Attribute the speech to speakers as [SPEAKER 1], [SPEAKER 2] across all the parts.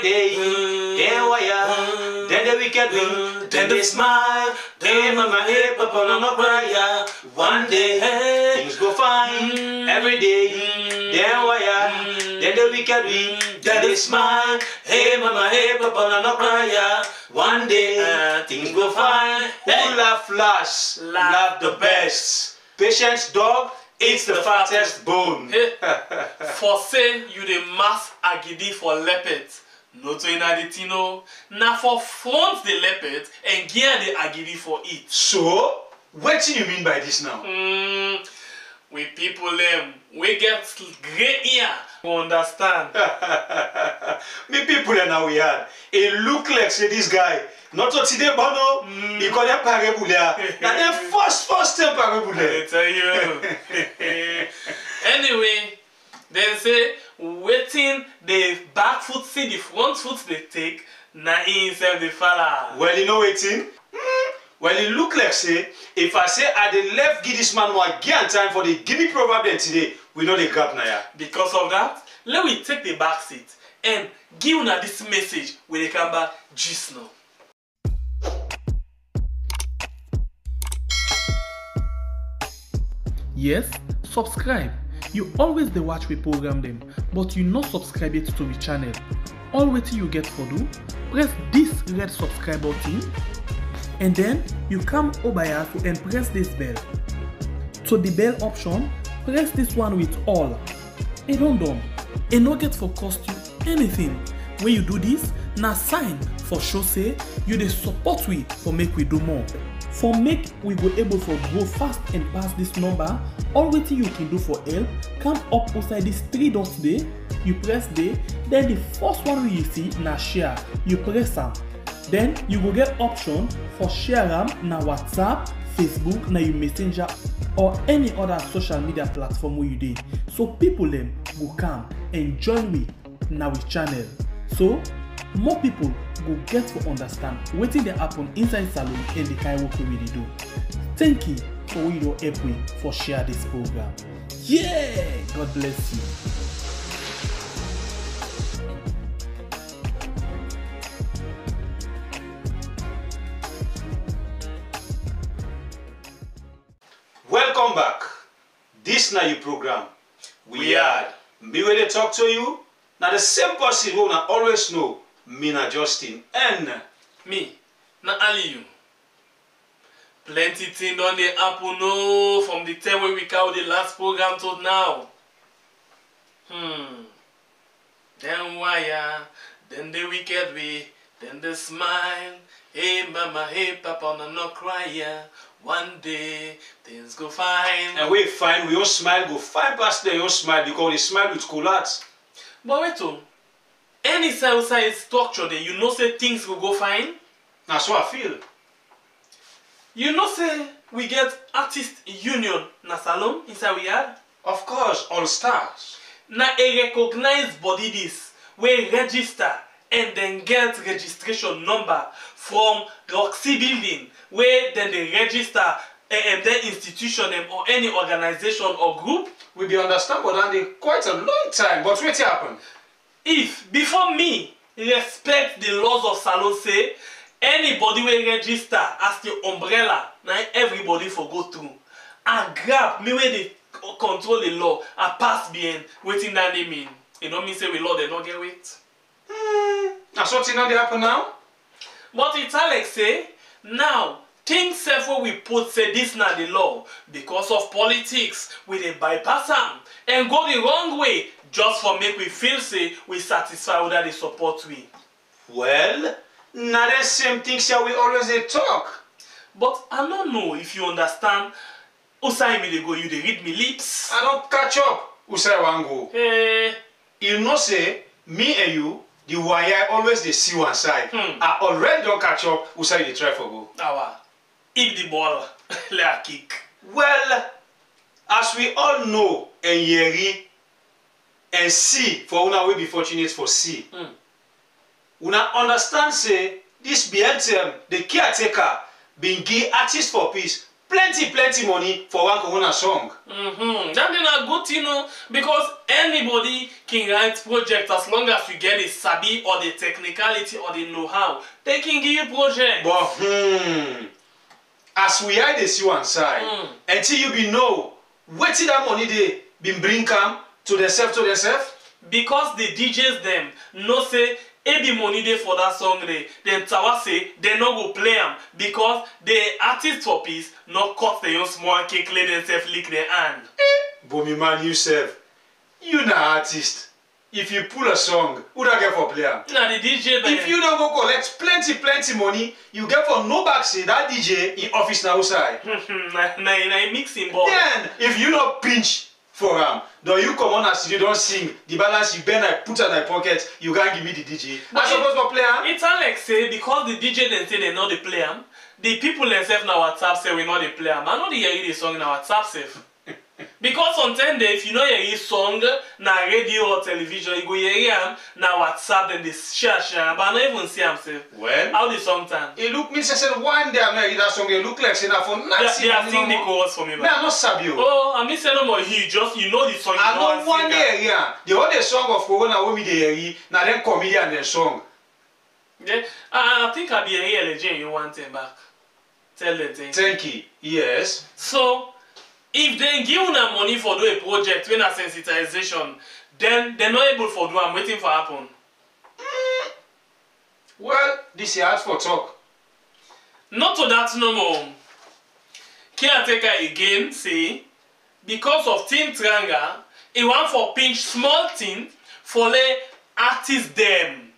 [SPEAKER 1] day, then wire, then the wicked win, then they smile, then mama, hey, papa, no cry. One day, things go fine, every day, then wire, then the wicked win, then they smile, hey, mama, hey, papa, no cry. One day, things go fine. Who laugh last, laugh the best. Patience dog, it's the fattest bone.
[SPEAKER 2] For say you the mass agidi for leopard. No to in aditino. Now for front the leopard and gear the agidi for it.
[SPEAKER 1] So, what do you mean by this now?
[SPEAKER 2] We people we get great ear to understand.
[SPEAKER 1] Me people now we had. It look like say this guy. Not to today, Bono. He called him Parebulia. Now the first time Parebulia.
[SPEAKER 2] I tell you. Anyway, they say waiting the back foot see the front foot they take. Na himself the fella.
[SPEAKER 1] Well, you know waiting. Well, it look like say if I say I the left give this man one gear time for the give me proverb then today, we know the gap now.
[SPEAKER 2] Because of that, let me take the back seat and give una this message when they come back just now.
[SPEAKER 3] Yes, subscribe. You always dey watch we program them, but you not subscribe yet to the channel. All wetin you get for do, press this red subscribe button, and then you come over here and press this bell. To the bell option, press this one with all. And done. And no get for cost you anything. When you do this, na sign for show say you dey support we for make we do more. For make we go able for grow fast and pass this number, all wetin you can do for help, come up outside this 3 dots there, you press there, then the first one you see na share, you press am. Then you go get option for share am na WhatsApp, Facebook, na your messenger or any other social media platform where you dey. So people them go come and join me na we channel. So more people go get to understand wetin dey happen inside salon and the kind work we dey do. Thank you for what you don help me for share this program. Yeah, God bless you.
[SPEAKER 1] Welcome back. This na your program. We are. Me where they talk to you. Now the same person who na always know. Me na Justin and
[SPEAKER 2] me na Aliyu. Plenty things don dey happen no from the time when we carry the last program to now. Then wire, then the wicked way, then the smile. Hey mama, hey papa, no cry. One day things go fine.
[SPEAKER 1] And we fine, we don't smile, go fine past them, you don't smile because they smile with collapse.
[SPEAKER 2] But wait oh, any side structure there, you know say things will go fine?
[SPEAKER 1] That's what I feel.
[SPEAKER 2] You know say we get artist union na salon inside we had?
[SPEAKER 1] Of course, all stars.
[SPEAKER 2] Na a recognized body this, we register and then get registration number from Roxy building, where then they register their institution or any organization or group.
[SPEAKER 1] We be understand but that quite a long time, but what happened?
[SPEAKER 2] If before me respect the laws of salon say anybody will register as the umbrella, now everybody for go through and grab me where they control the law and pass behind waiting that they mean. It don't mean say we law they not get weight.
[SPEAKER 1] That's what not happen now?
[SPEAKER 2] But it's Alex say now things self where we put say this na the law because of politics we dey bypass am and go the wrong way just for make we feel say we satisfy with that they support we.
[SPEAKER 1] Well, not the same things that we always dey talk.
[SPEAKER 2] But I don't know if you understand. Usai me dey go, you dey read me lips.
[SPEAKER 1] I don't catch up. Usai wan go.
[SPEAKER 2] Hey.
[SPEAKER 1] You know say me and you, the wire always they see one side. I already don't catch up. Usai they try for go.
[SPEAKER 2] Awa. If the ball, let her kick.
[SPEAKER 1] Well, as we all know and hear and see for una we be fortunate for see. Una understand say this midterm the caretaker been give artists for peace plenty money for one corona song.
[SPEAKER 2] That is a good thing, because anybody can write project as long as you get the sabi or the technicality or the know-how. They can give you project.
[SPEAKER 1] But as we are the see one side, until you be know what that money they been bring come to themselves.
[SPEAKER 2] Because the DJs them no say be money dey for that song dey, then Tawa say they no go play am because the artist for peace no cut the young small cake lay themselves lick their hand.
[SPEAKER 1] But me man, you na artist. If you pull a song, who da get for play am?
[SPEAKER 2] Na the DJ then.
[SPEAKER 1] If you don't go collect plenty money, you get for no back say that DJ in office na outside.
[SPEAKER 2] na mixing ball.
[SPEAKER 1] Then if you not pinch for am, though you come on as you don't sing, the balance you bend I put in my pocket, you can't give me the DJ.
[SPEAKER 2] But
[SPEAKER 1] I supposed to play am?
[SPEAKER 2] It's like say because the DJ then say they know they play am, the people themselves na WhatsApp say we know they play am. I know they hear the song na WhatsApp safe. Because on 10 days, if you know you hear song na radio or television, you go hear am na WhatsApp, then they share, but I don't even see am safe.
[SPEAKER 1] Well,
[SPEAKER 2] how the song turn?
[SPEAKER 1] It look me say one day I hear that song, it look like say na for nothing.
[SPEAKER 2] They are sing the chorus for me.
[SPEAKER 1] Me I not sabi you.
[SPEAKER 2] Oh, I mean say no more you just you know the song.
[SPEAKER 1] I know one day here. The whole song of Corona wey me dey hear, na them comedian dem song.
[SPEAKER 2] Yeah, I think I be here legend you want them back. Tell them thing.
[SPEAKER 1] Thank you. Yes.
[SPEAKER 2] So if they give una money for do a project when a sensitization, then they're not able for do. I'm waiting for happen.
[SPEAKER 1] Well, this is hard for talk.
[SPEAKER 2] Not to that no more. Caretaker again say because of Team Tranga, he want for pinch small thing for the artists them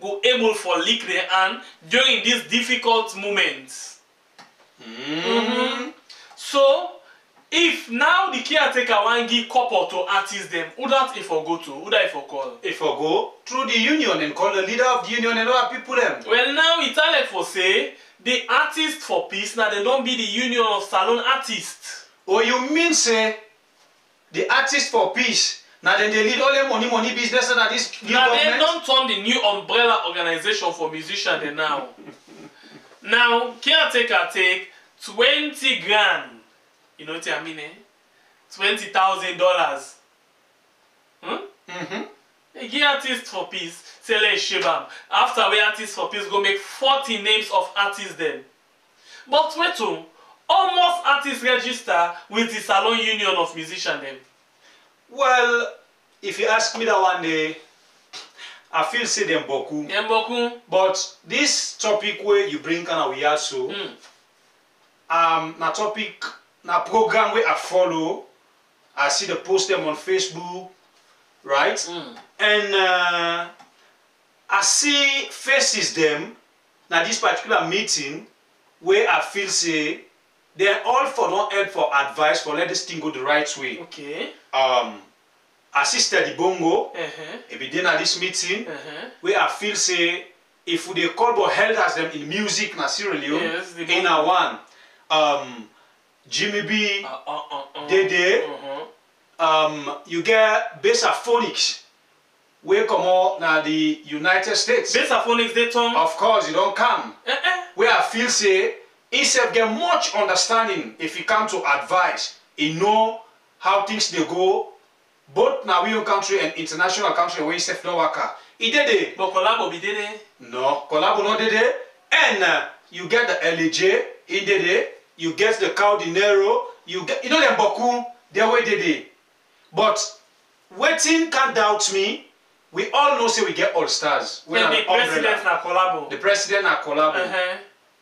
[SPEAKER 2] go able for lick their hand during these difficult moments. So if now the caretaker want give couple to artists them, who that if I go to? Who that if I call?
[SPEAKER 1] If I go through the union and call the leader of the union and other people them.
[SPEAKER 2] Well now it's like for say the artists for peace now they don't be the union of salon artists.
[SPEAKER 1] Oh, you mean say the artists for peace now then they lead all the money business that this new
[SPEAKER 2] now
[SPEAKER 1] government?
[SPEAKER 2] they don't turn the new umbrella organization for musicians they now. Now caretaker take 20 grand. You know what I mean, eh? $20,000. They give artists for peace, say let's shebam. After we artists for peace go make 40 names of artists then. But wait to almost artists register with the Salon Union of Musicians then.
[SPEAKER 1] Well, if you ask me that one day, I feel say them boku.
[SPEAKER 2] Them boku.
[SPEAKER 1] But this topic where you bring kind of we also, na topic. Na program where I follow, I see the post them on Facebook, right? And I see faces them. Now this particular meeting where I feel say they're all for don't help for advice for let this thing go the right way.
[SPEAKER 2] Okay.
[SPEAKER 1] I see Steady Bongo. Every day at this meeting where I feel say if they call for elders them in music na Sierra Leone,
[SPEAKER 2] yes,
[SPEAKER 1] in a one. Jimmy B, Dede, you get Basaphonics, where come out now the United States.
[SPEAKER 2] Basaphonics they turn.
[SPEAKER 1] Of course, you don't come. Where I feel say, instead get much understanding if you come to advice, you know how things they go, both now we own country and international country where instead no worker. He did it.
[SPEAKER 2] But collabo be Dede?
[SPEAKER 1] No, collabo no Dede. And you get the LJ, he did it. You get the cow dinero, you get, you know them boku, their way they did. But waiting can't doubt me. We all know say we get all stars.
[SPEAKER 2] Yeah, the president na collabo.
[SPEAKER 1] The president na collabo.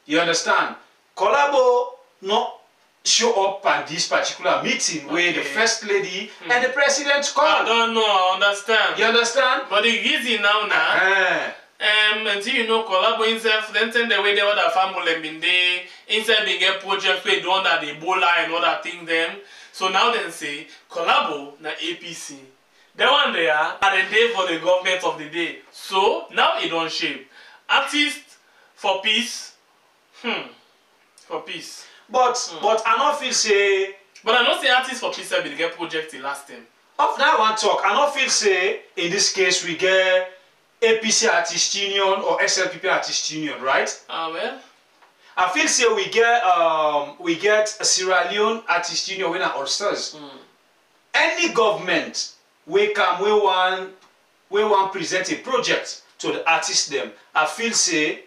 [SPEAKER 1] You understand? Collabo not show up at this particular meeting where the first lady and the president come.
[SPEAKER 2] I don't know, I understand.
[SPEAKER 1] You understand?
[SPEAKER 2] But the reason now until you know collabo himself, then tell the way the other family been there, inside they get projects where do under the Ebola and other things them. So now then say collabo na APC. The one there are the day for the government of the day. So now it don't shape. Artists for peace. For peace.
[SPEAKER 1] But I don't feel say.
[SPEAKER 2] But I don't say artists for peace will get project the last time.
[SPEAKER 1] Of that one talk, I don't feel say in this case we get APC Artist Union or SLPP Artist Union, right?
[SPEAKER 2] Well.
[SPEAKER 1] I feel say we get a Sierra Leone Artist Union winner All Stars. Any government we want present a project to the artists them. I feel say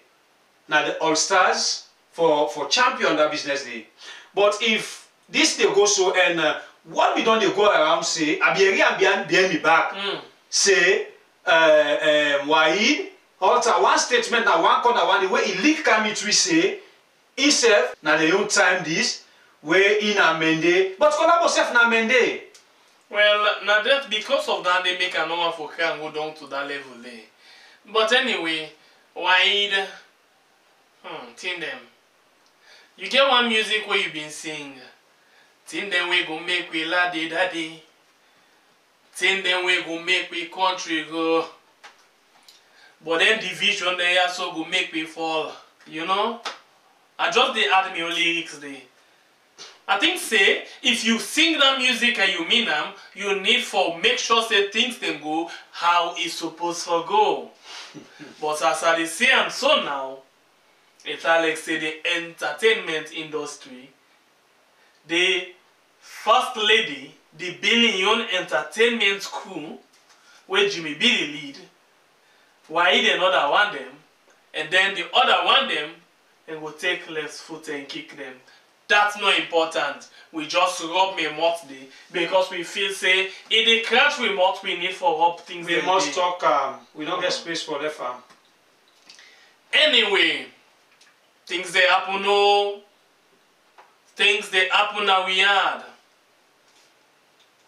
[SPEAKER 1] now the All Stars for champion that business day. But if this they go so and what we don't they go around say Abieri and me back say Wahid alter one statement now one corner one the way he leak commentary say himself now the young time this way in amende but collabo self na amende.
[SPEAKER 2] Well, now that because of that they make a normal for can go down to that level there. But anyway, Wahid, tin them. You get one music where you been sing. Tin them we go make we la de da de. Tin them we go make we country go. But then division there so go make we fall. You know? I just they add me lyrics there. I think say if you sing that music and you mean them, you need for make sure say things them go how it's supposed to go. But as I say and so now, it's like say the entertainment industry, the first lady, the billion entertainment crew, where Jimmy Billy lead, why the another one them, and then the other one them, and will take left foot and kick them. That's not important. We just rub me mouth day because we feel say if they crash we mouth we need for rub things.
[SPEAKER 1] We must talk we don't get space for left arm.
[SPEAKER 2] Anyway, things they happen no. Things they happen now we had.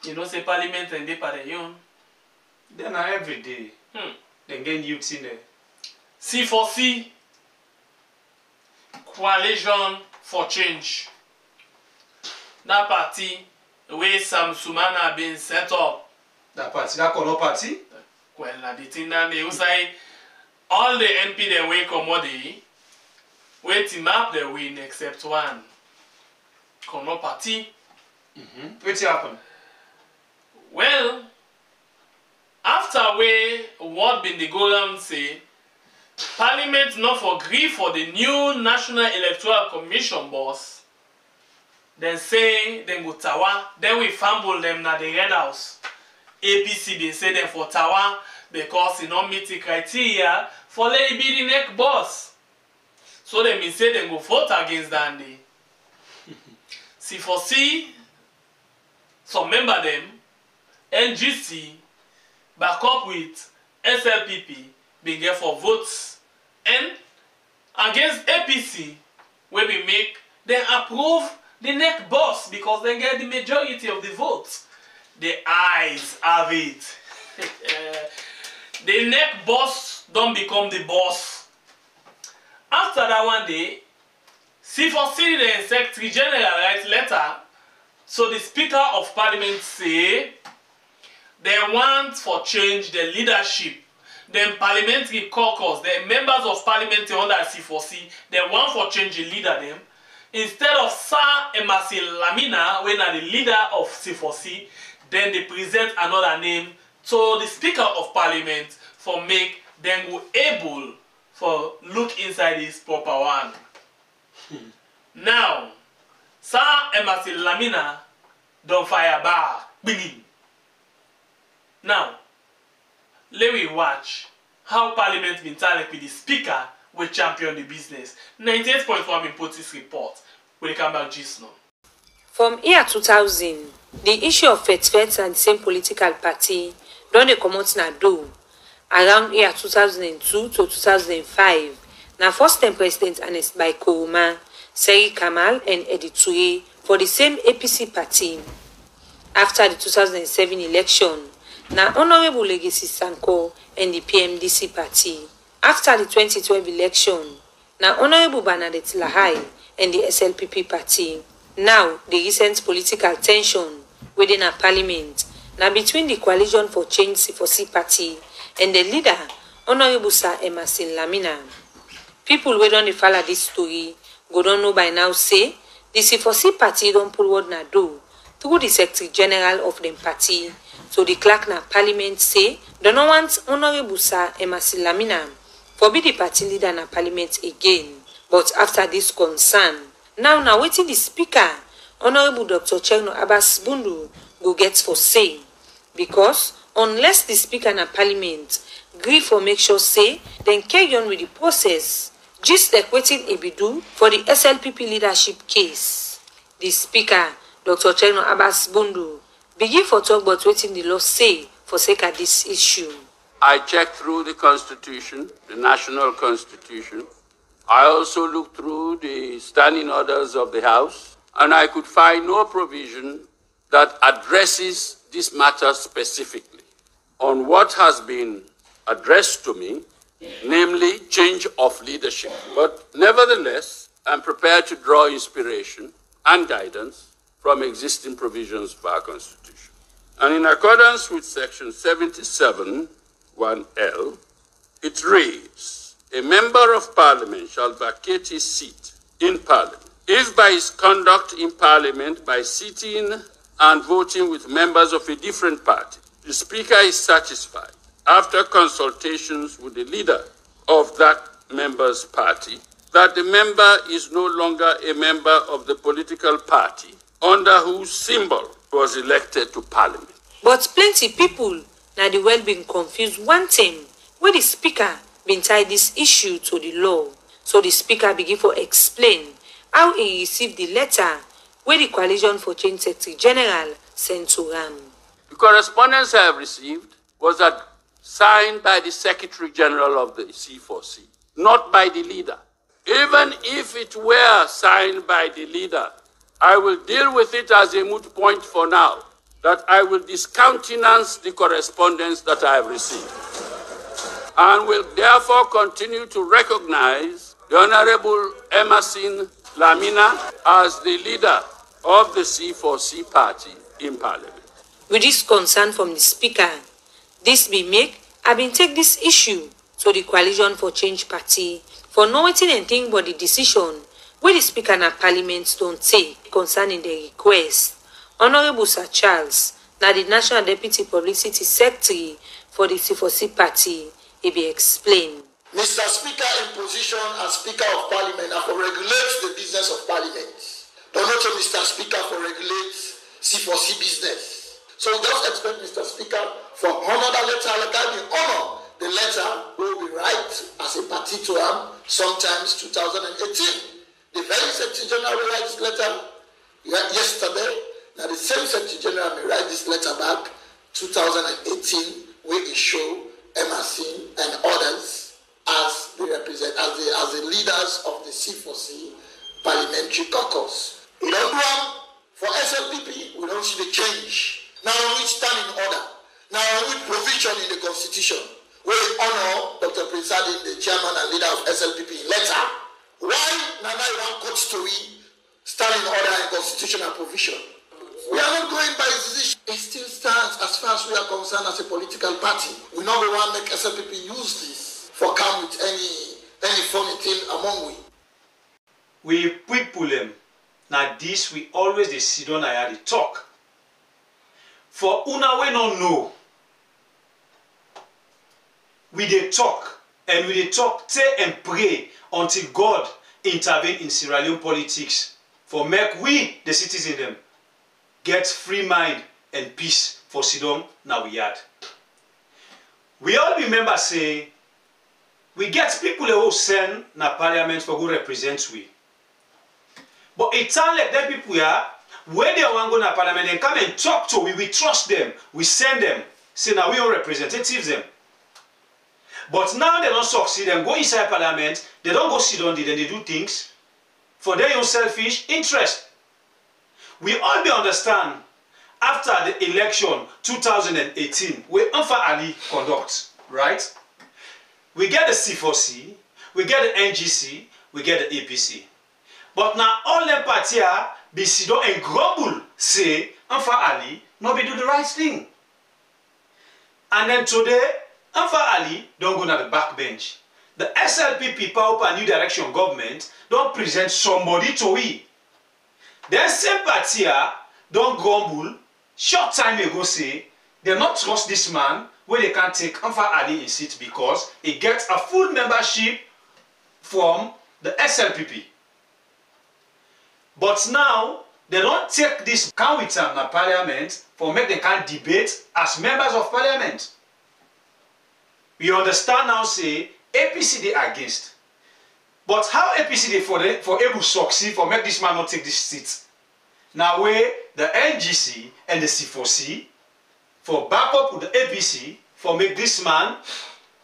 [SPEAKER 2] You know say parliament and they padayon.
[SPEAKER 1] Then every day. They get youths in there.
[SPEAKER 2] C4C Coalition for Change. That party where Sam Sumana been set up.
[SPEAKER 1] That party, that color party?
[SPEAKER 2] Well, the thing that they say all the MP they way commodity wait team up they win except one. Color party.
[SPEAKER 1] What's happened?
[SPEAKER 2] Well, after we what been the go around say Parliament not for agree for the new National Electoral Commission boss. Then say them go Tawa, then we fumble them na the Red House. APC been say them for Tawa because it not meet the criteria for let it be the next boss. So they been say them go vote against that day. C4C, some member them, NGC, back up with SLPP, been get for votes. And against APC, where we make, they approve the next boss because they get the majority of the votes. The eyes have it. The next boss don't become the boss. After that one day, C4C the Secretary General write letter. So the Speaker of Parliament say they want for change the leadership. Then parliamentary caucus, the members of parliament under C4C, they want for change the leader them. Instead of Sir Emerson Lamina, when are the leader of C4C, then they present another name to the Speaker of Parliament for make them go able for look inside this proper one. Now, Sir Emerson Lamina don't fire back. Begin. Now, let me watch how Parliament been talking with the Speaker will champion the business. 98.1 in put this report. We'll come back just now.
[SPEAKER 4] From year 2000, the issue of fet and the same political party don't they come out na do. Around year 2002 to 2005, na first time President announced by Koroma, Seri Kamal and Eddie Toure for the same APC party. After the 2007 election, na Honorable Legacy Sanko and the PMDC party. After the 2012 election, na Honorable Bernadette Lahai and the SLPP party. Now, the recent political tension within a parliament na between the Coalition for Change C4C party and the leader, Honorable Sir Emerson Lamina. People who don't follow this story go don't know by now say the C4C party don't pull what na do through the Secretary General of the party. So the clerk na parliament say don't want Honorable Sir Emerson Lamina for be the party leader na parliament again. But after this concern, now wetin the Speaker, Honorable Dr. Chegno Abbas Bundu, go get for say, because unless the Speaker na Parliament gree for make sure say dem carry on with the process, just like wetin e be do for the SLPP leadership case. The Speaker, Dr. Chegno Abbas Bundu, begin for talk about wetin the law say for sake of this issue.
[SPEAKER 5] I checked through the Constitution, the National Constitution. I also looked through the standing orders of the House, and I could find no provision that addresses this matter specifically. On what has been addressed to me, namely change of leadership. But nevertheless, I'm prepared to draw inspiration and guidance from existing provisions of our Constitution. And in accordance with Section 77(1)(l), it reads, a member of Parliament shall vacate his seat in Parliament if by his conduct in Parliament, by sitting and voting with members of a different party, the Speaker is satisfied, after consultations with the leader of that member's party, that the member is no longer a member of the political party under whose symbol was elected to Parliament.
[SPEAKER 4] But plenty people na the well been confused one thing where the Speaker been tie this issue to the law. So the Speaker begin for explain how he received the letter where the Coalition for Change Secretary General sent to him.
[SPEAKER 5] The correspondence I have received was signed by the Secretary General of the C4C, not by the leader. Even if it were signed by the leader, I will deal with it as a moot point for now, that I will discountenance the correspondence that I have received, and will therefore continue to recognize the Honorable Emerson Lamina as the leader of the C4C party in Parliament.
[SPEAKER 4] With this concern from the Speaker, this be make I been take this issue to the Coalition for Change Party for no waiting anything but the decision where the Speaker na Parliament don't take concerning the request. Honorable Sir Charles, na the National Deputy Publicity Secretary for the C4C party, he be explained.
[SPEAKER 6] Mr. Speaker in position as Speaker of Parliament and for regulate the business of Parliament. Don't know to Mr. Speaker for regulate C4C business. So just expect Mr. Speaker for honor that letter, like I will honor the letter will be write as a party to him sometimes 2018. The very Secretary General will write this letter yesterday. Now the same Secretary General may write this letter back 2018 where he show Emerson and others as the as the leaders of the C4C parliamentary caucus. We don't do them for SLPP, we don't see the change. Now we stand in order. Now we provision in the Constitution. We honor Dr. Prince Adin, the chairman and leader of SLPP, letter. Why Nana Iwan Court Story stand in order in constitutional provision? We are not going by his decision. It still stands as far as we are concerned as a political party. We not want to make SLPP use this for come with any funny thing among we.
[SPEAKER 1] We people them. Now this we always dey sit down and the talk. For una we no know. We dey talk and we dey talk say and pray until God intervene in Sierra Leone politics for make we the citizens them get free mind and peace for Sidon now we yard. We all remember say we get people who send na parliament for go represent we. But it sounds like that people here, when they want to go na parliament and come and talk to we trust them, we send them, say now we all representatives them. But now they don't succeed, them go inside parliament, they don't go sit down there, then they do things for their own selfish interest. We all be understand after the election 2018, we Anfa Ali conduct, right? We get the C4C, we get the NGC, we get the APC. But now all them parties be sit down and grumble, say Anfa Ali not be do the right thing. And then today, Anfa Ali don't go to the backbench. The SLPP Power and New Direction government don't present somebody to we. Then same party don't grumble, short time ago say, they not trust this man where they can't take Anfa Ali in seat because he gets a full membership from the SLPP. But now, they don't take this can with them in parliament for make them can debate as members of parliament. We understand now say APC they against. But how APC they for able to succeed for make this man not take this seat? Now where the NGC and the C4C for back up with the APC for make this man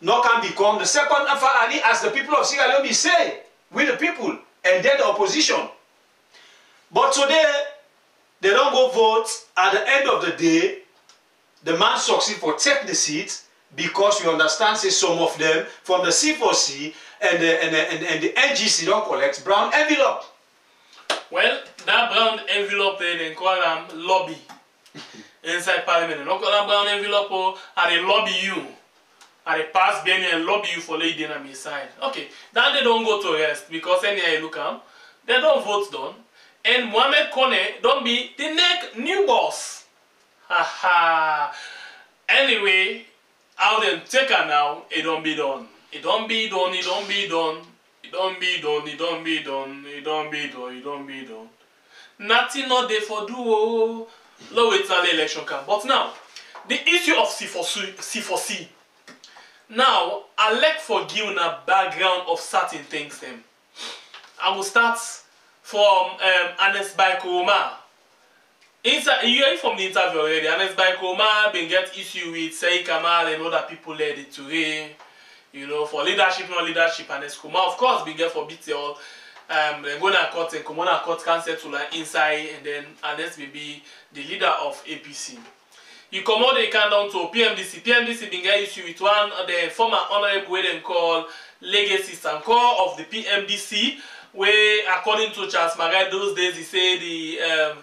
[SPEAKER 1] not can become the second Alpha Ali as the people of Sierra Leone say with the people and then the opposition. But today they don't go vote. At the end of the day, the man succeed for take the seat because we understand say some of them from the C4C and the NGC don't collect brown envelope.
[SPEAKER 2] Well, that brown envelope they call them lobby inside parliament. They don't call them brown envelope or they lobby you. And they pass Benny and lobby you for lay dinner inside. Okay, then they don't go to rest because anyhow you look at they don't vote done. And Mohamed Kone don't be the next new boss. Haha. Anyway, how them take her now, it don't be done. It don't be done, it don't be done. It don't be done, it don't be done, it don't be done, it don't be done. Nothing not there for do. Low wait till the election come. But now, the issue of C4C. Now, I like for giving a background of certain things them. I will start from Anes Baikoma. You hear from the interview already. Anes Baikoma been get issue with Say Kamal and other people led it to him. You know, for leadership, not leadership, Anes Kuma, of course, been get for BTL. Then go to court and come on court can settle like inside, and then Anes will be the leader of APC. You come out, they come down to PMDC. PMDC been get issue with one of the former honorable way they call Legacy Sankor of the PMDC. Where, according to Charles Magai, those days he said the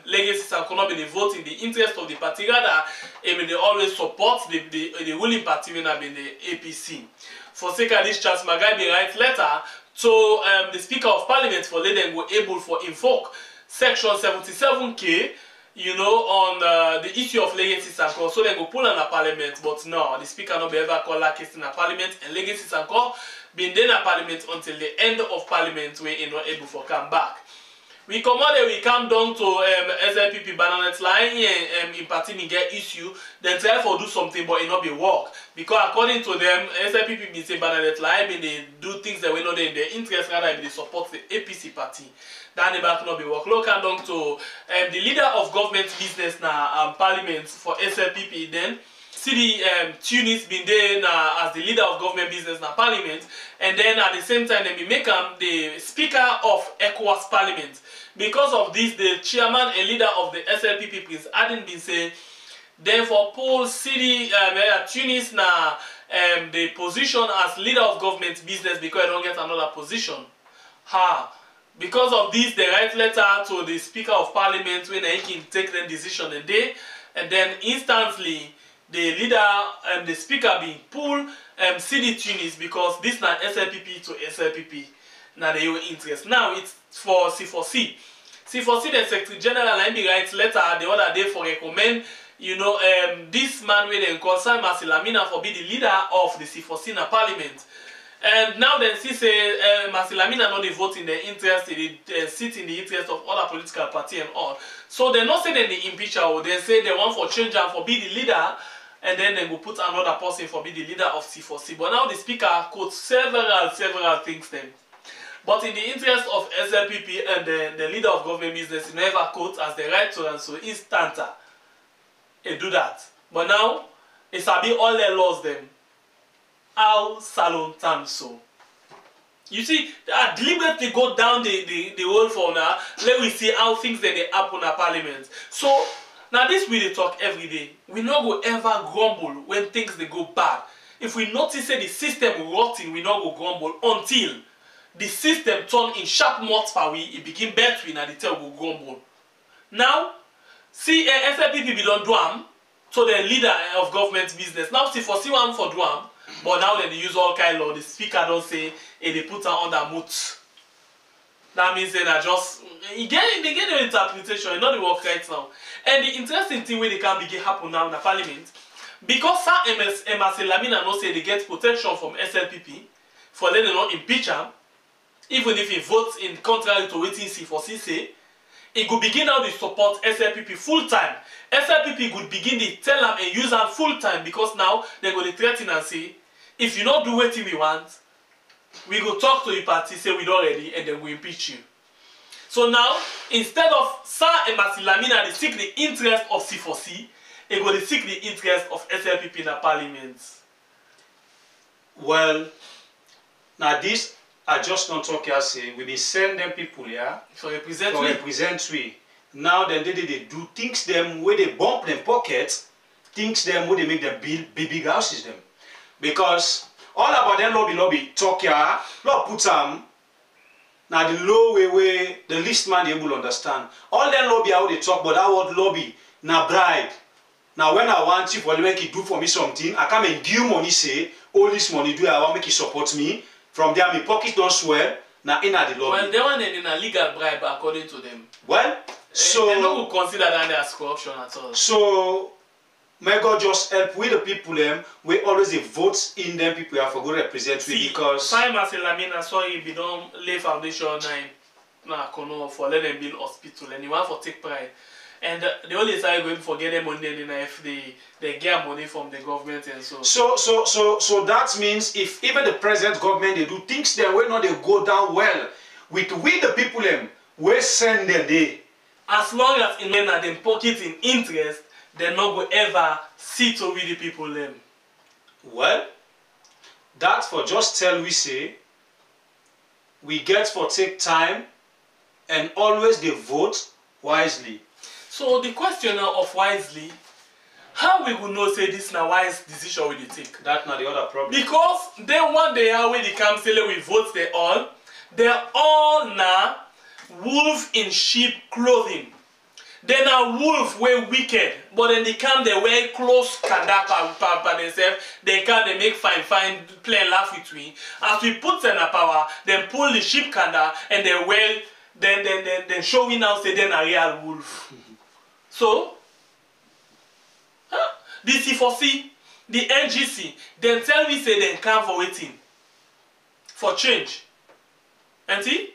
[SPEAKER 2] Legacy Sankor not been vote in the interest of the party, rather, they always support the ruling party when have been the APC. For sake of this, Charles Magai be write letter to the Speaker of Parliament for let them go able for invoke Section 77K, you know, on the issue of Legacy Sankor. So they go pull on a Parliament, but no, the Speaker not be ever call that case in a Parliament, and Legacy Sankor been there in Parliament until the end of Parliament where he not able to come back. We come out there, we come down to SLPP Bananet line in party me get issue, then try for do something but it not be work. Because according to them, SLPP be say Bananet line, they do things that we know they in their interest, rather they support the APC party. Then the back not be work. Look come down to the leader of government business now Parliament for SLPP then. See the Tunis been there as the leader of government business in Parliament, and then at the same time they make him the Speaker of ECOWAS Parliament. Because of this, the chairman and leader of the SLPP, Prince Adin, been saying, therefore Paul City Tunis now the position as leader of government business because I don't get another position. Because of this, they write letter to the Speaker of Parliament when he can take the decision a day, and then instantly the leader and the speaker being pulled CD Tunis because this now SLPP to SLPP now they your interest. Now it's for C4C. C4C the Secretary General and be writes letter the other day for recommend, you know, this man where they call Sam Masilamina for be the leader of the C4C in Parliament. And now then see say Masilamina not they vote in their interest, they sit in the interest of other political party and all. So they not say that they impeach her, or they say they want for change and for be the leader, and then they will put another person for be the leader of C4C. But now the speaker quotes several things then. But in the interest of SLPP and the leader of government business, he never quotes as the right to and so instanta. They do that. But now it's a bit all their laws them. How salon time so. You see, they deliberately go down the road for now. Let we see how things that they happen in Parliament. So now this we dey talk every day. We no go ever grumble when things they go bad. If we notice that the system rotting, we no go grumble until the system turn in sharp mots per week, it begin between and the tail go grumble. Now, see SLPP don't do am, so the leader of government business. Now see for one for do am, but now they use all kind of law. The speaker don't say they put her under moot. That means they are just they get the interpretation, it's not the work right now. And the interesting thing where they can begin happen now in the Parliament, because Masilamina no say they get protection from SLPP for letting not impeach her. even if he votes in contrary to wetin C4C say, he could begin now to support SLPP full time. SLPP could begin to tell am and use am full time because now they go to threaten and say, if you not do wetin we want, we go talk to the party, say we don't ready, and then we impeach you. So now, instead of Sir Emasi Lamina to seek the interest of C4C, he go to seek the interest of SLPP in the parliament.
[SPEAKER 1] Well, now this I just not talk here say we been send them people here
[SPEAKER 2] for represent
[SPEAKER 1] we. Now then they do things them where they bump them pockets, things them where they make them build big houses them. Because all about them lobby talk here, Lord put them now the low way the least man they able to understand. All them lobby how they talk, but that word lobby now bribe. Now when I want you for make it do for me something, I come and give money say all this money do I want make it support me. From there my pocket don't swell. Now in the lobby.
[SPEAKER 2] Well, they want in a legal bribe according to them.
[SPEAKER 1] Well, so
[SPEAKER 2] they don't consider that as corruption at all.
[SPEAKER 1] So may God just help with the people them. We always vote in them people have for good represent we because
[SPEAKER 2] Simon Lamina sorry we don't lay foundation for let them build hospital and you want for take pride. And the only time going for get them money if they get money from the government and so.
[SPEAKER 1] So that means if even the present government they do things their way not they go down well with the people them we send them there.
[SPEAKER 2] As long as in men are them pocket in interest, they not go ever sit with the people them.
[SPEAKER 1] Well, that for just tell we say we get for take time and always they vote wisely.
[SPEAKER 2] So the question now of wisely, how we will know say this now wise decision we take?
[SPEAKER 1] That's not the other problem.
[SPEAKER 2] Because they one day how we come say we vote they're all now wolf in sheep clothing. They now wolf way wicked, but then they come they wear close kanda by themselves. They come they make fine play laugh with me. As we put them in power, then pull the sheep kanda and they wear then show we now say then a real wolf. So the C4C, the NGC, then tell me say they come for waiting for change. And see?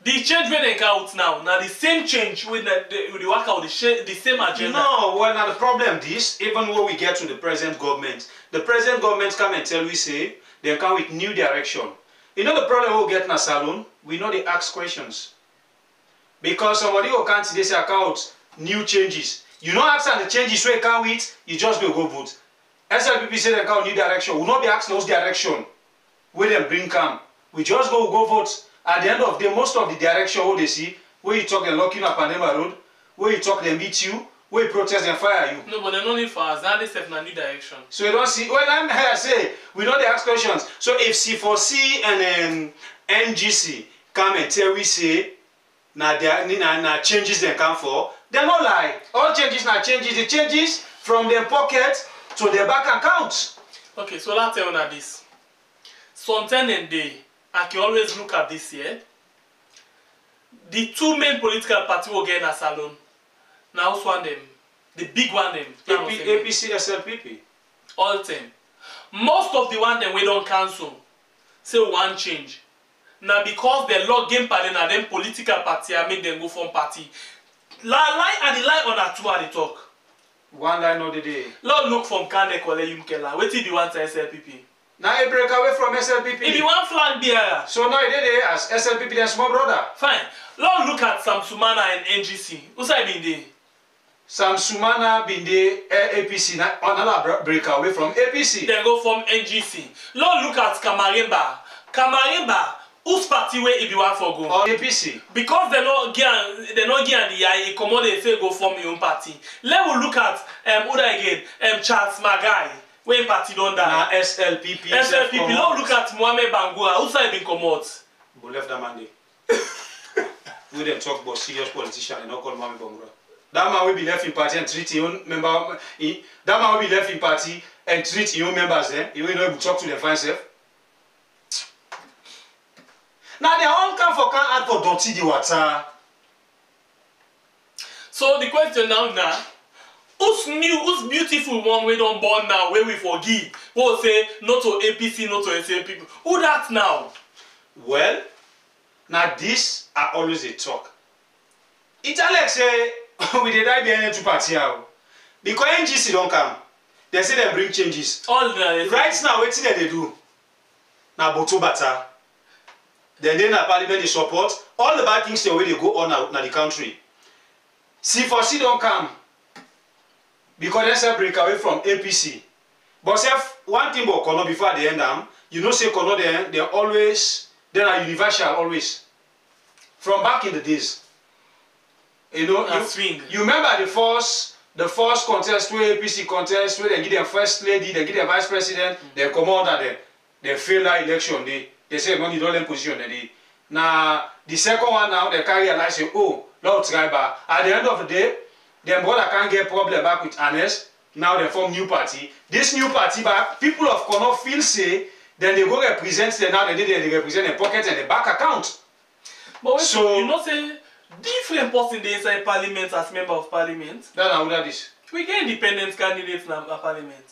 [SPEAKER 2] The change where they come out now the same change with the work out the same agenda.
[SPEAKER 1] No, well now the problem is even when we get to the present government come and tell we say they come with new direction. You know the problem we'll get in a salon, we know they ask questions. Because somebody will can't they say account new changes. You know ask the changes where you can't with, you just go vote. SLPP say they come new direction. We'll not be asking those direction where they bring come. We just go vote. At the end of the day, most of the direction what they see, where you talk them locking up Panema Road, where you talk them meet you, where you protest and fire you.
[SPEAKER 2] No, but they don't need for us. Now they step in a new direction.
[SPEAKER 1] So you don't see. Well, I'm here I say we know they ask questions. So if C4C and NGC come and tell we say now changes they come for, they're not lie. All changes now changes. The changes from their pocket to their bank account.
[SPEAKER 2] Okay, so let's tell you this. Sometimes in day, I can always look at this here. The two main political parties will get in a salon. Now, who's one them? The big one them.
[SPEAKER 1] APC, SLPP.
[SPEAKER 2] All them. Most of the one them we don't cancel. Say one change. Now because the law game party na them political party I make them go from party. Lie on a two at the talk.
[SPEAKER 1] One line of the day.
[SPEAKER 2] Lord look from Kane Kole Yumkela. Wait till the one to SLPP.
[SPEAKER 1] Now you break away from SLPP.
[SPEAKER 2] If you want flag bearer.
[SPEAKER 1] So now you did it as SLPP then small brother.
[SPEAKER 2] Fine. Lord look at Sam Sumana and NGC. Who's I been there?
[SPEAKER 1] Sam Sumana been there APC now another break away from APC.
[SPEAKER 2] Then go from NGC. Lord look at Kamarimba. Kamarimba. Whose party where if you want for go?
[SPEAKER 1] Or APC.
[SPEAKER 2] Because they're not getting the eye, come on and say go form your own party. Let me look at Charles Magai. When party don't die.
[SPEAKER 1] SLPP.
[SPEAKER 2] SLPP. Now look at Mohamed Bangura. Who's I been come out?
[SPEAKER 1] Who left that man there? We didn't talk about serious politician and not call Mohamed Bangura. That man will be left in party and treat his own member. That man will be left in party and treat his own members there. He will not able to talk to them for himself. Now they all come for can't add for dirty the water.
[SPEAKER 2] So the question now, who's new, who's beautiful one we don't born now, where we forgive? We'll say, not to APC, not to SLPP. Who that now?
[SPEAKER 1] Well, now this I always a talk. It's like say we did die behind two party out. Because NGC don't come. They say they bring changes.
[SPEAKER 2] All the
[SPEAKER 1] right now, what they do? Now Boto Bata. Then the parliament they support. All the bad things the way they go on now the country. C4C don't come. Because they say break away from APC. But say one thing about Kono before they end them, you know say Kono they always, they are universal always. From back in the days. You know, you remember the first contest where APC contest where they give their first lady, they give their vice president, they come out that they fail that election. They say no, you don't let position. Now the second one now they carry a license. Oh, Lord Triber. At the end of the day, their brother can't get problem back with Ernest. Now they form new party. This new party back, people of Kono feel say, then they go represent them now. They represent the pocket and the bank account.
[SPEAKER 2] But wait, so you know say different person they inside parliament as member of parliament.
[SPEAKER 1] That is.
[SPEAKER 2] We get independent candidates in parliament.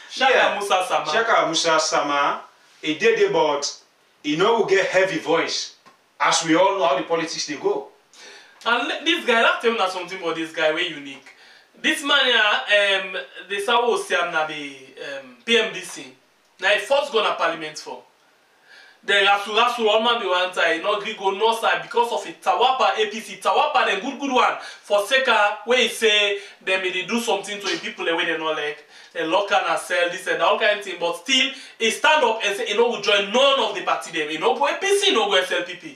[SPEAKER 2] Shaka
[SPEAKER 1] Musa Sama, he did it, but he know we get heavy voice, as we all know how the politics they go.
[SPEAKER 2] And this guy, let tell me something about this guy, very unique. This man here, the Sawo Siam na be PMDC. Now he first gonna parliament for. Then Rasu all man be one time, no go no side because of it. Tawapa APC, Tawapa then good one. For Seka, where he say they may do something to the people the way they not like. They lock and sell this and all kind of thing. But still, he stand up and say, he no will join none of the party them. He no go APC, he no go SLPP.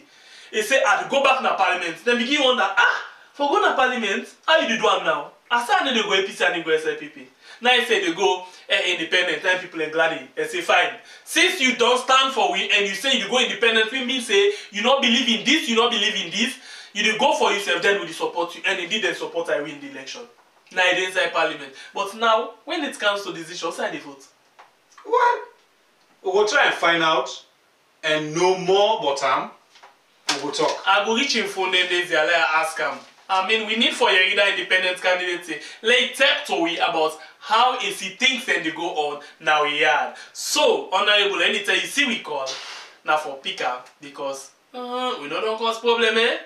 [SPEAKER 2] He say, I go back na parliament. Then begin wonder, for go na parliament, how you do am now? I say, I need to go APC and they go SLPP. Now he say they go independent, and people are glad and say fine. Since you don't stand for we and you say you go independent, we mean say you not believe in this, you not believe in this, you do go for yourself, then we support you, and indeed they support I win the election. Now it inside parliament. But now when it comes to this issue, how they vote?
[SPEAKER 1] Well, we will try and find out and know more about we will talk.
[SPEAKER 2] I go reach him phone them days and ask him. I mean, we need for your either independent candidate. Let talk to we about how is he thinks and they go on now we are. So, honorable, anytime you see we call, now for pick up because we don't cause problem, eh?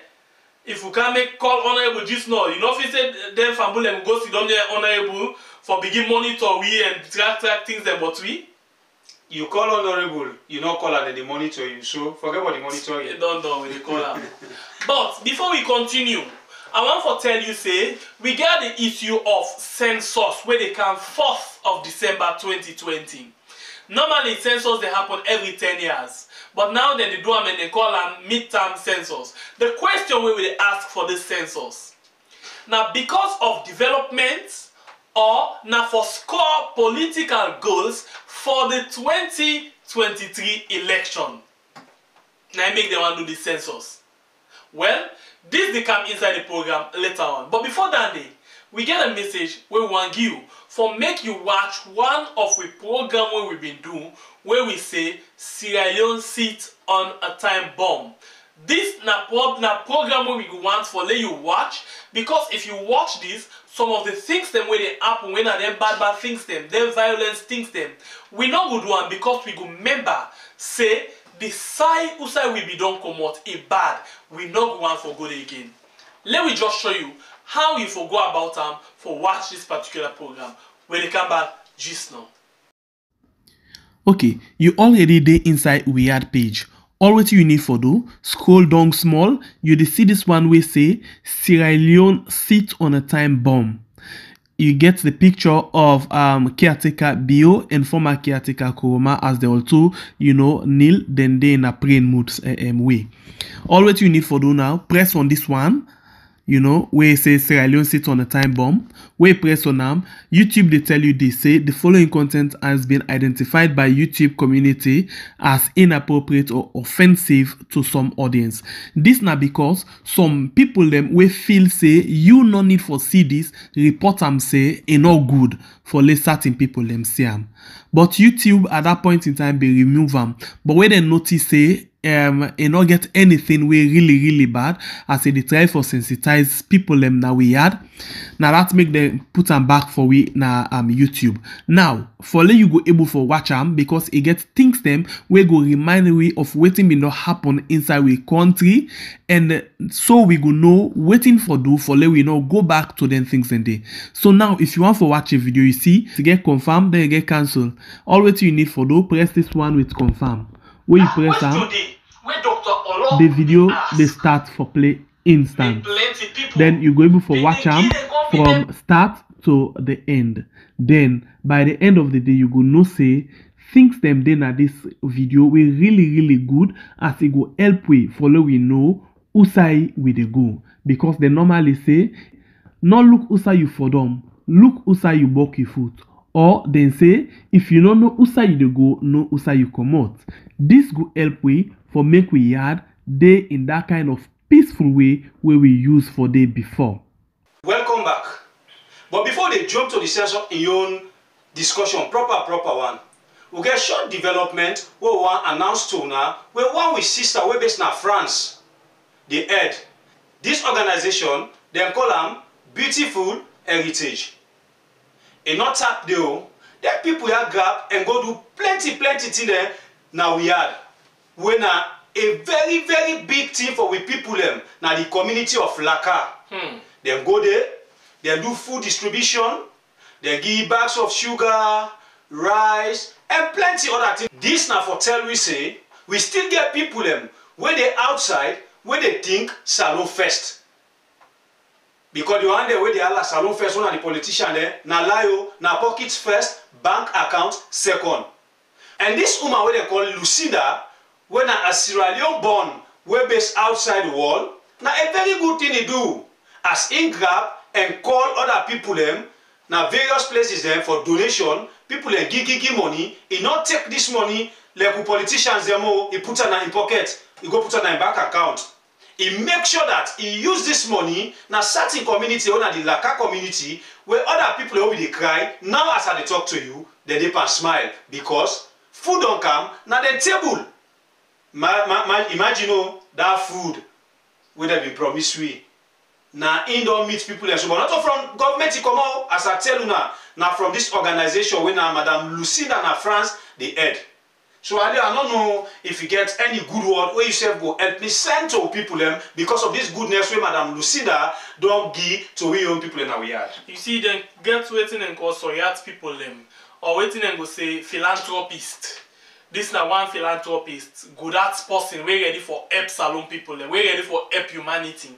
[SPEAKER 2] If we can't make call honorable just now, you know if you say then family and go sit down there honorable for begin monitor we and track things and but we.
[SPEAKER 1] You call honorable, you not call her then they monitor you. So forget about the monitor.
[SPEAKER 2] You don't when they call her. But before we continue, I want to tell you, say, we get the issue of census where they come 4th of December 2020. Normally, census they happen every 10 years. But now then they do them and they call them midterm census. The question we will ask for this census. Now, because of development or now for score political goals for the 2023 election. Now, I make them want to do the census. Well, this will come inside the program later on. But before that day, we get a message where we want you for make you watch one of the program where we've been doing where we say Sierra Leone sit on a time bomb. This na program where we want for let you watch because if you watch this, some of the things them where they happen when are them bad things them violence things them we not go do one because we go remember say the side usai we be don't come out a bad we not go on for good again. Let me just show you how you for go about for watch this particular program when they come back just now.
[SPEAKER 3] Okay, you already dey inside weird page. All what you need for do, scroll down small, you see this one we say Sierra Leone sit on a time bomb. You get the picture of caretaker Bio and former caretaker Kuroma as they all two, kneel, then they in a praying mood way. All what you need for do now, press on this one, where it says Sierra Leone sit on a time bomb. Where you press on them, YouTube they tell you they say the following content has been identified by YouTube community as inappropriate or offensive to some audience. This now because some people them we feel say you no need for see this, report them say it not good for let certain people them see them. But YouTube at that point in time they remove them. But when they notice say e not get anything we really bad as they try for sensitize people them now we had. Now that make them put them back for we na YouTube. Now for let you go able for watch them because it get things them we go remind we of waiting may not happen inside we country, and so we go know waiting for do for let we know go back to them things and day. So now if you want to watch a video, you see to get confirmed, then you get cancelled. All what you need for do, press this one with confirm. When you press the video they start for play instant. Then you go able for watch them from start to the end. Then by the end of the day you go know say things them then at this video we really good as it go help we follow we know usai we they go, because they normally say not look usai you for them, look usai you walk your foot. Or then say, if you don't know usai you go, no usai you come out. This go help we for make we yard day in that kind of peaceful way where we use for day before.
[SPEAKER 1] Welcome back. But before they jump to the census in your own discussion, proper one, we get short development where one announced to now, where one with sister we based in France, the head. This organization, they call them Beautiful Heritage. And not tap there, that people here grab and go do plenty thing there. Now we had when a very big thing for we people them now the community of Laka. They go there, they do food distribution, they give bags of sugar, rice, and plenty other things. This now for tell we say we still get people them when they outside where they think salon first. Because the one day where they are salon first, one of the politician there, na layo, na pockets first, bank account second. And this woman where they call Lucinda, when a Sierra Leone born, we based outside the wall, na a very good thing he do. As in grab and call other people them, na various places them for donation, people them give money, he not take this money like politicians them, he put it in pocket, he go put it in bank account. He make sure that he use this money na certain community or na the Laka community where other people will be cry. Now as I talk to you, they can smile because food don't come na the table. Imagine that food where they be promised we. Na in don't meet people and so but not from government he come out as I tell you now from this organization when Madame Lucinda na France the head. So I don't know if you get any good word where you say go help me send to people them because of this goodness where Madame Lucinda don't give to we own people in our yard.
[SPEAKER 2] You see, then get waiting and call Soyat people them or waiting and go say philanthropist. This now one philanthropist, good at person, we ready for help salon people them, we ready for help humanity.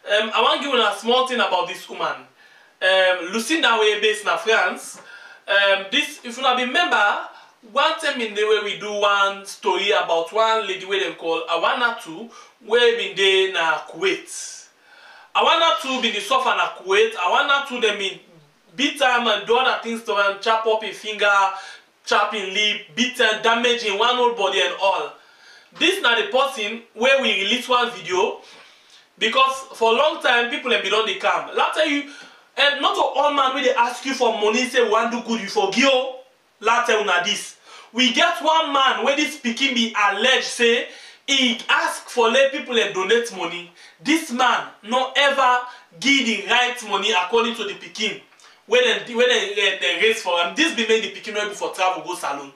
[SPEAKER 2] I want to give you a small thing about this woman. Lucinda we based in France. This if you not remember. One time in the way we do one story about one lady where they call Awanatu, where been there na Kuwait. Awanatu been the suffer na Kuwait. Awanatu them in beat them and do other things to them, chop up a finger, chop in lip, beat them, damaging one whole body and all. This now the person where we release one video because for a long time people have been on the cam. Later you and not all man where they ask you for money say one do good you forgive. Later una this. We get one man where this speaking be alleged say he ask for let people and donate money. This man no ever give the right money according to the Peking. When they raise for him, this be made the Peking ready for travel go salon.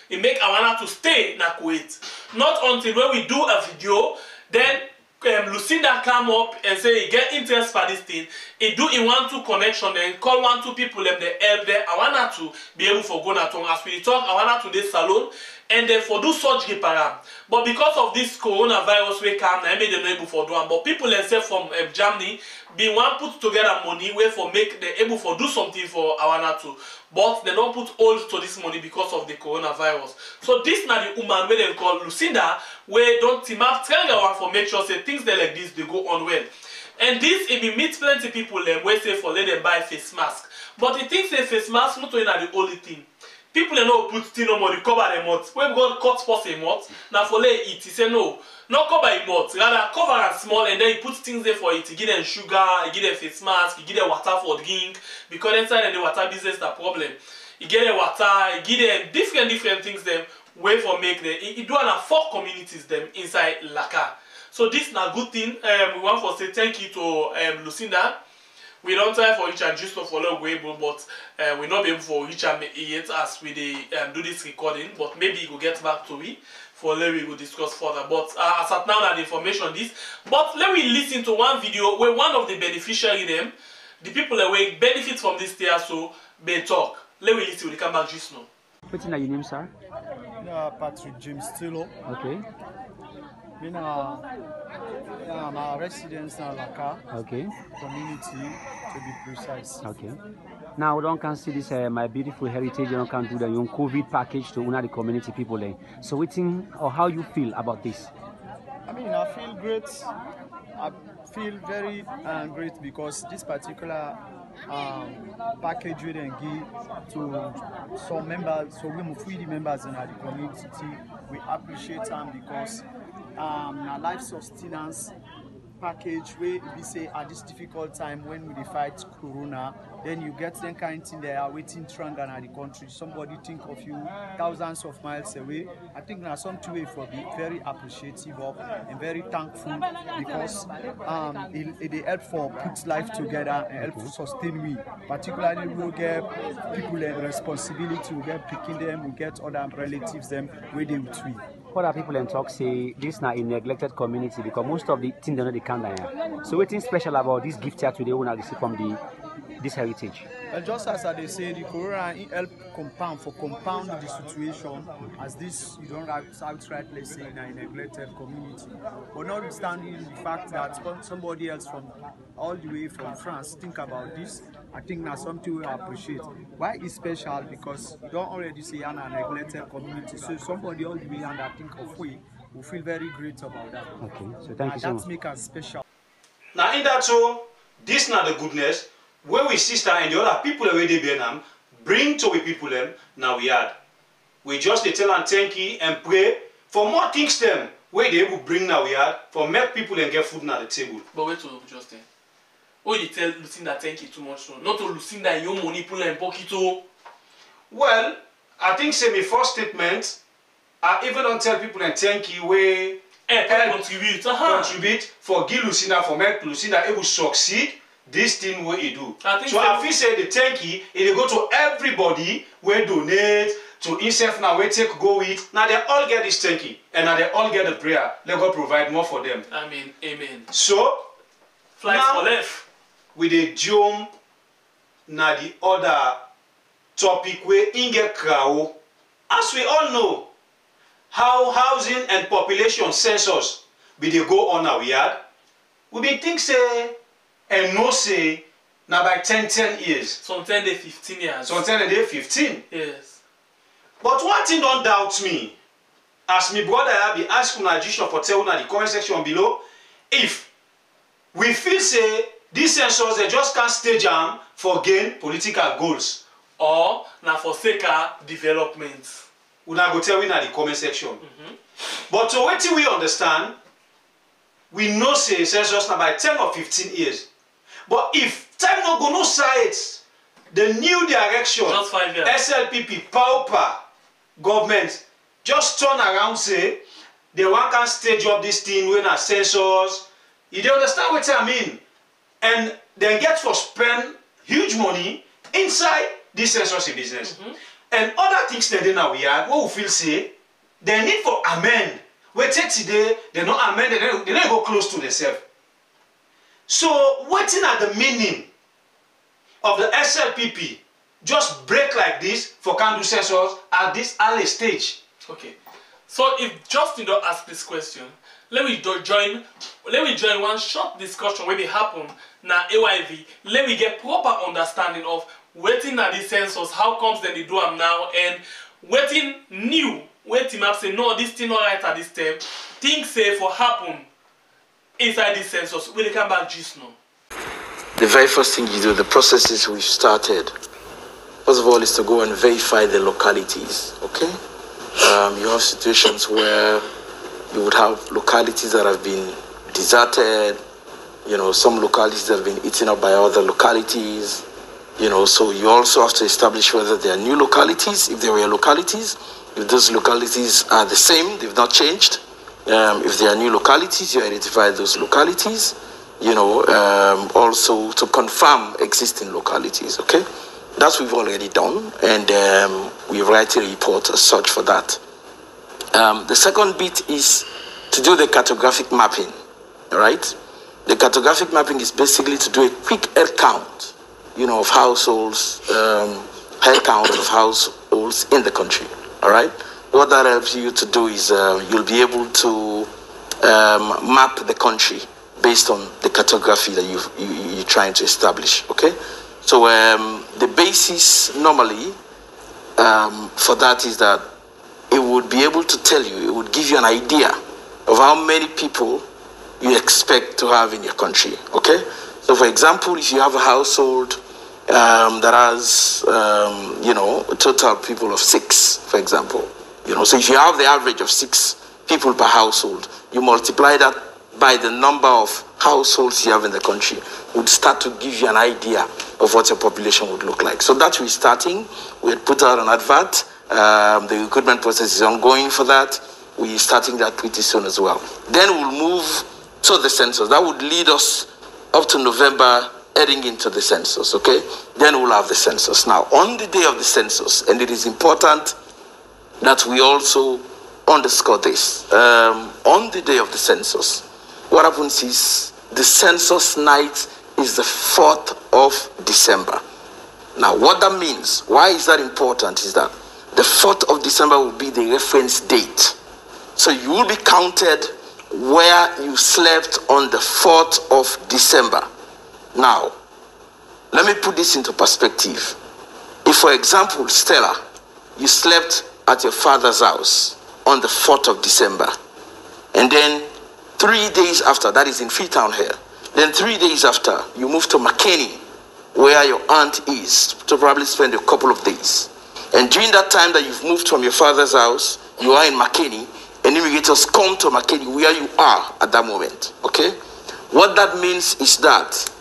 [SPEAKER 2] It make Awana to stay in Kuwait. Not until when we do a video, then Lucinda come up and say he get interest for this thing. He do in 1-2 connection and call 1-2 people them they help there. I want to be able for go na tongue as we talk. I want to this salon and then for do surgery para. But because of this coronavirus we come now made them not able for do one. But people themselves from Germany be one put together money where for make them able for do something for Awanatu. But they don't put hold to this money because of the coronavirus. So this now the woman where they call Lucinda where don't team up tell you for make sure say things like this they go on well. And this if you meet plenty people them where say for let them buy face mask. But the thing say face mask not only the only thing. People know put thing no more cover them mouth. When God cut person mouth, now for let eat. He say no, not cover him mouth. Rather cover and small and then he put things there for it. He give them sugar, he give them face mask, he give them water for drink. Because inside the water business the problem. He get them water, he give them different things them way for make them. It do on 4 communities them inside Laka. So this is a good thing. We want to say thank you to Lucinda. We don't try for each and just to follow Weibo, but we not be able for each and yet as we do this recording. But maybe we will get back to it for let we will discuss further. But as at now that the information this. But let me listen to one video where one of the beneficiary them, the people that will benefit from this there, so they talk. Let me listen. We come back just now.
[SPEAKER 7] What's your name, sir?
[SPEAKER 8] Patrick James Tilo.
[SPEAKER 7] Okay.
[SPEAKER 8] I'm a resident in Laka.
[SPEAKER 7] Okay.
[SPEAKER 8] Community, to be precise.
[SPEAKER 7] Okay. Now we don't can see this my beautiful heritage. You don't can do the young COVID package to one of the community people there. So we think or how you feel about this?
[SPEAKER 8] I mean, I feel great. I feel very great because this particular package we then give to some members, so we move the members in the community. We appreciate them because a life sustenance package where we say at this difficult time when we fight corona, then you get them kind of thing they are waiting stronger in the country. Somebody think of you thousands of miles away. I think now something way for be very appreciative of and very thankful because it help for put life together and help sustain we. Particularly we get people in responsibility, we get picking them, we get other relatives them where they with we.
[SPEAKER 7] Other people in talk say this now a neglected community because most of the things they know they can't here. So what's special about this gift here today when I receive from this heritage?
[SPEAKER 8] Well, just as they say, the corona help compound the situation as this you don't outright let's say in a neglected community. But notwithstanding the fact that somebody else from all the way from France think about this, I think that's something we appreciate. Why it's special? Because you don't already say I'm a neglected community. So somebody all the way and I think of we feel very great about that.
[SPEAKER 7] Okay, so thank you so much.
[SPEAKER 8] That makes us special.
[SPEAKER 1] Now in that so, this not the goodness where we sister and the other people where they be bring to we people them now we had. We just tell and thank you and pray for more things them where they will bring now we had for make people and get food at the table.
[SPEAKER 2] But wait to Justin. Why you tell Lucinda thank you too much so? Not to Lucinda your money pull and pocket too.
[SPEAKER 1] Well, I think say my first statement, I even don't tell people and thank you where contribute for give Lucinda for make Lucinda able succeed this thing where he do. So I feel say the thank you, it go to everybody where donate to himself now where take go with. Now they all get this thank you and now they all get the prayer. Let God provide more for them.
[SPEAKER 2] I mean, amen.
[SPEAKER 1] So
[SPEAKER 2] flight for left.
[SPEAKER 1] With the jump na the other topic where inge crowd. As we all know, how housing and population census be they go on our yard. We been think say and no say now by 10 years.
[SPEAKER 2] Some 10 to 15 years.
[SPEAKER 1] Some 10 to 15.
[SPEAKER 2] Yes.
[SPEAKER 1] But one thing don't doubt me. As my brother I be asking Najisha for tell una the comment section below. If we feel say this census they just can't stage them for gain political goals.
[SPEAKER 2] Or na for sake of development.
[SPEAKER 1] Una go tell we in the comment section. But to what we understand, we know say census now by 10 or 15 years. But if time no go no side, the new direction,
[SPEAKER 2] just 5 years.
[SPEAKER 1] SLPP, pauper, government, just turn around say, they want can stage up this thing when a census. You don't understand what I mean? And then get for spend huge money inside this census business. And other things that they now we have, what we feel say, they need for amend. We take today, they not amend, they don't go close to themselves. So, waiting at the meaning of the SLPP, just break like this for can do census at this early stage.
[SPEAKER 2] Okay. So if Justin don't ask this question, let me join one short discussion where they happen now AYV. Let me get proper understanding of waiting at the census, how comes then they do them now, and waiting new, waiting up say no, this thing not right at this time. Things say for happen inside the census when they come back just now.
[SPEAKER 9] The very first thing you do, the processes we've started, first of all, is to go and verify the localities, okay? You have situations where you would have localities that have been deserted, you know, some localities that have been eaten up by other localities. You know, so you also have to establish whether they are new localities, if they were localities, if those localities are the same, they've not changed. If they are new localities, you identify those localities, you know, also to confirm existing localities, okay? That's what we've already done, and we write a report as such for that. The second bit is to do the cartographic mapping, all right? The cartographic mapping is basically to do a quick head count, you know, of households, head count of households in the country, all right? What that helps you to do is you'll be able to map the country based on the cartography that you're trying to establish, okay? So the basis normally for that is that it would be able to tell you, it would give you an idea of how many people you expect to have in your country, okay? So for example, if you have a household that has, you know, a total people of 6, for example, you know, so if you have the average of 6 people per household, you multiply that by the number of households you have in the country, would start to give you an idea of what your population would look like. So that we're starting. We had put out an advert. The recruitment process is ongoing for that. We're starting that pretty soon as well. Then we'll move to the census. That would lead us up to November, heading into the census, okay? Then we'll have the census. Now, on the day of the census, and it is important that we also underscore this, on the day of the census, what happens is the census night is the 4th of December. Now, what that means, why is that important, is that the 4th of December will be the reference date. So you will be counted where you slept on the 4th of December. Now, let me put this into perspective. If, for example, Stella, you slept at your father's house on the 4th of December, and then 3 days after, that is in Freetown here, then 3 days after, you move to McKinney, where your aunt is, to probably spend a couple of days. And during that time that you've moved from your father's house, you are in McKinney, and immigrators come to McKinney where you are at that moment, okay? What that means is that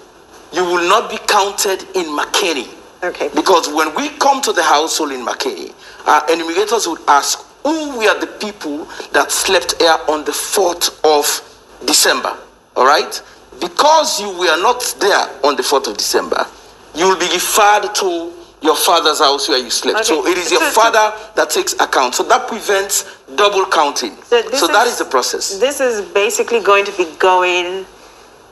[SPEAKER 9] you will not be counted in McKinney.
[SPEAKER 10] Okay.
[SPEAKER 9] Because when we come to the household in McKinney, our immigrators would ask, who were the people that slept here on the 4th of December, all right? Because you were not there on the 4th of December, you will be referred to your father's house where you slept. Okay. So it is your father that takes account. So that prevents double counting. So that is the process.
[SPEAKER 10] This is basically going to be going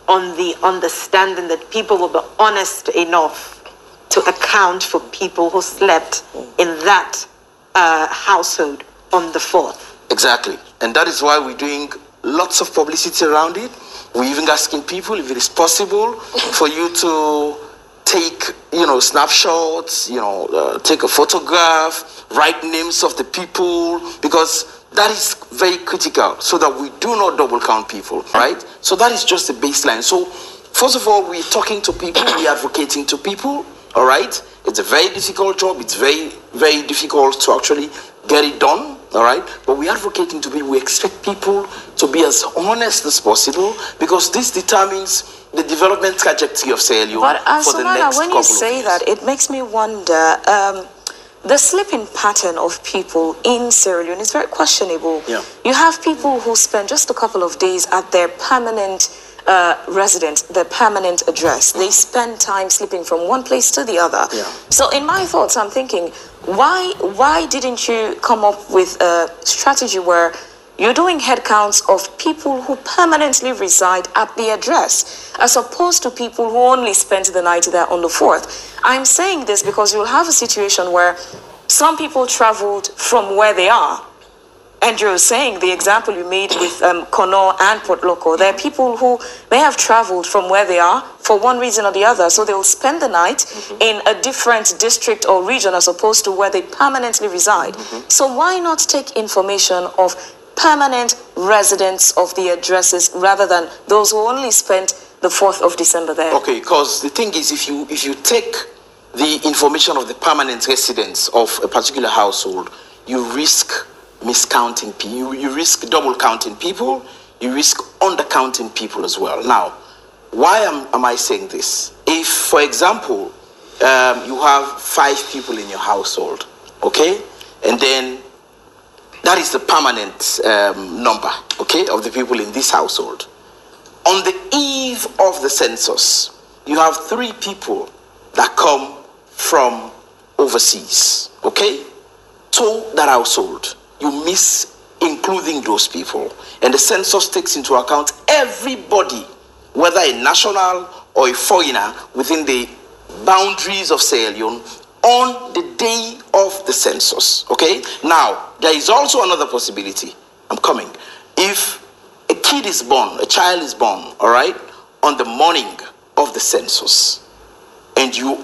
[SPEAKER 10] on the understanding that people will be honest enough to account for people who slept in that household on the 4th.
[SPEAKER 9] Exactly. And that is why we're doing lots of publicity around it. We're even asking people if it is possible for you to take, you know, snapshots, you know, take a photograph, write names of the people, because that is very critical so that we do not double count people, right? So that is just the baseline. So first of all, we're talking to people, we're advocating to people, all right? It's a very difficult job. It's very, very difficult to actually get it done, all right? But we're advocating to people. We expect people to be as honest as possible, because this determines the development trajectory of Sierra Leone for the next couple of years.
[SPEAKER 10] When you say that, it makes me wonder, the sleeping pattern of people in Sierra Leone is very questionable.
[SPEAKER 9] Yeah.
[SPEAKER 10] You have people who spend just a couple of days at their permanent residence, their permanent address. They spend time sleeping from one place to the other.
[SPEAKER 9] Yeah.
[SPEAKER 10] So in my thoughts, I'm thinking, why didn't you come up with a strategy where you're doing head counts of people who permanently reside at the address, as opposed to people who only spent the night there on the 4th? I'm saying this because you'll have a situation where some people traveled from where they are. And you're saying the example you made with Kono and Port Loko, there are people who may have traveled from where they are for one reason or the other. So they'll spend the night in a different district or region as opposed to where they permanently reside. So why not take information of permanent residents of the addresses rather than those who only spent the 4th of December there?
[SPEAKER 9] Okay, because the thing is, if you take the information of the permanent residents of a particular household, you risk miscounting people, you risk double counting people, you risk undercounting people as well. Now, why am I saying this? If, for example, you have 5 people in your household, okay? And then that is the permanent number, okay, of the people in this household. On the eve of the census, you have 3 people that come from overseas, okay, to that household. You miss including those people. And the census takes into account everybody, whether a national or a foreigner, within the boundaries of Sierra Leone on the day of the census, okay? Now, there is also another possibility. I'm coming. If a kid is born, a child is born, all right, on the morning of the census, and you,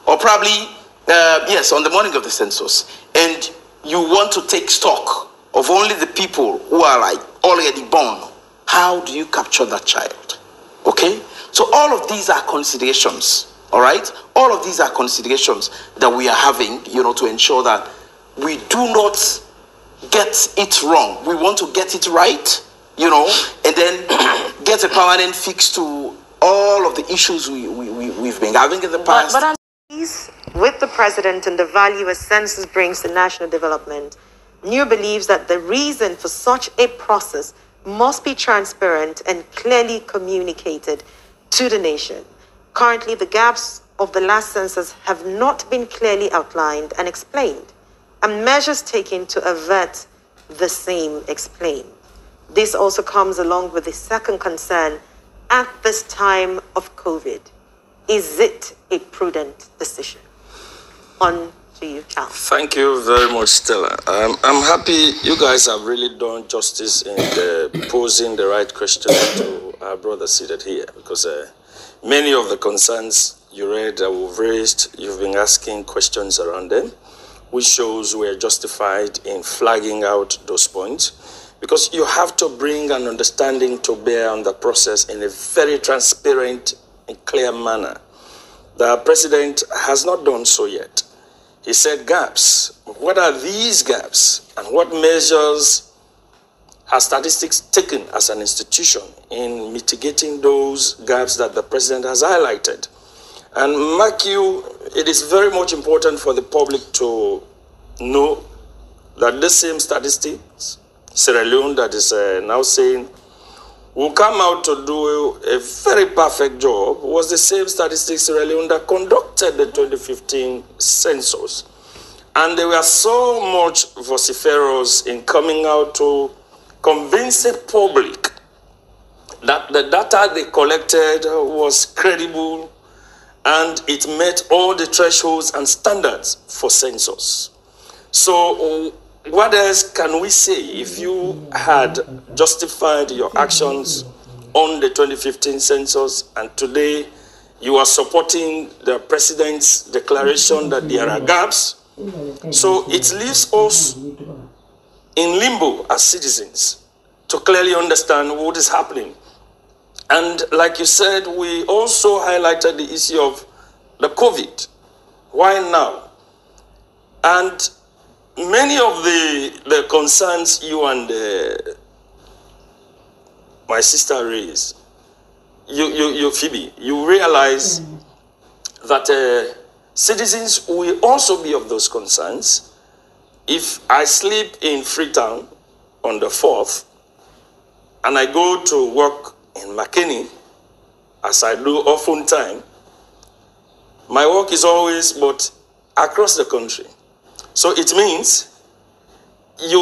[SPEAKER 9] or probably, yes, on the morning of the census, and you want to take stock of only the people who are like already born, how do you capture that child? Okay? So all of these are considerations, all right? All of these are considerations that we are having, you know, to ensure that we do not get it wrong. We want to get it right, you know, and then get a permanent fix to all of the issues we've been having in the past.
[SPEAKER 10] But with the president and the value a census brings to national development, NEW believes that the reason for such a process must be transparent and clearly communicated to the nation. Currently, the gaps of the last census have not been clearly outlined and explained, and measures taken to avert the same explained. This also comes along with the second concern at this time of COVID. Is it a prudent decision? On to you, Charles.
[SPEAKER 11] Thank you very much, Stella. I'm happy you guys have really done justice in posing the right question to our brother seated here, because many of the concerns you read that we've raised, you've been asking questions around them, which shows we're justified in flagging out those points, because you have to bring an understanding to bear on the process in a very transparent and clear manner. The president has not done so yet. He said gaps. What are these gaps, and what measures has statistics taken as an institution in mitigating those gaps that the president has highlighted? And mark you, it is very much important for the public to know that the same statistics, Sierra Leone that is now saying will come out to do a very perfect job, was the same statistics Sierra Leone that conducted the 2015 census. And they were so much vociferous in coming out to convince the public that the data they collected was credible and it met all the thresholds and standards for census. So what else can we say if you had justified your actions on the 2015 census and today you are supporting the president's declaration that there are gaps? So it leaves us in limbo as citizens to clearly understand what is happening. And like you said, we also highlighted the issue of the COVID. Why now? And many of the concerns you and my sister raised, you Phoebe, you realize that citizens will also be of those concerns. If I sleep in Freetown on the 4th and I go to work in McKinney, as I do often time, my work is always but across the country. So it means you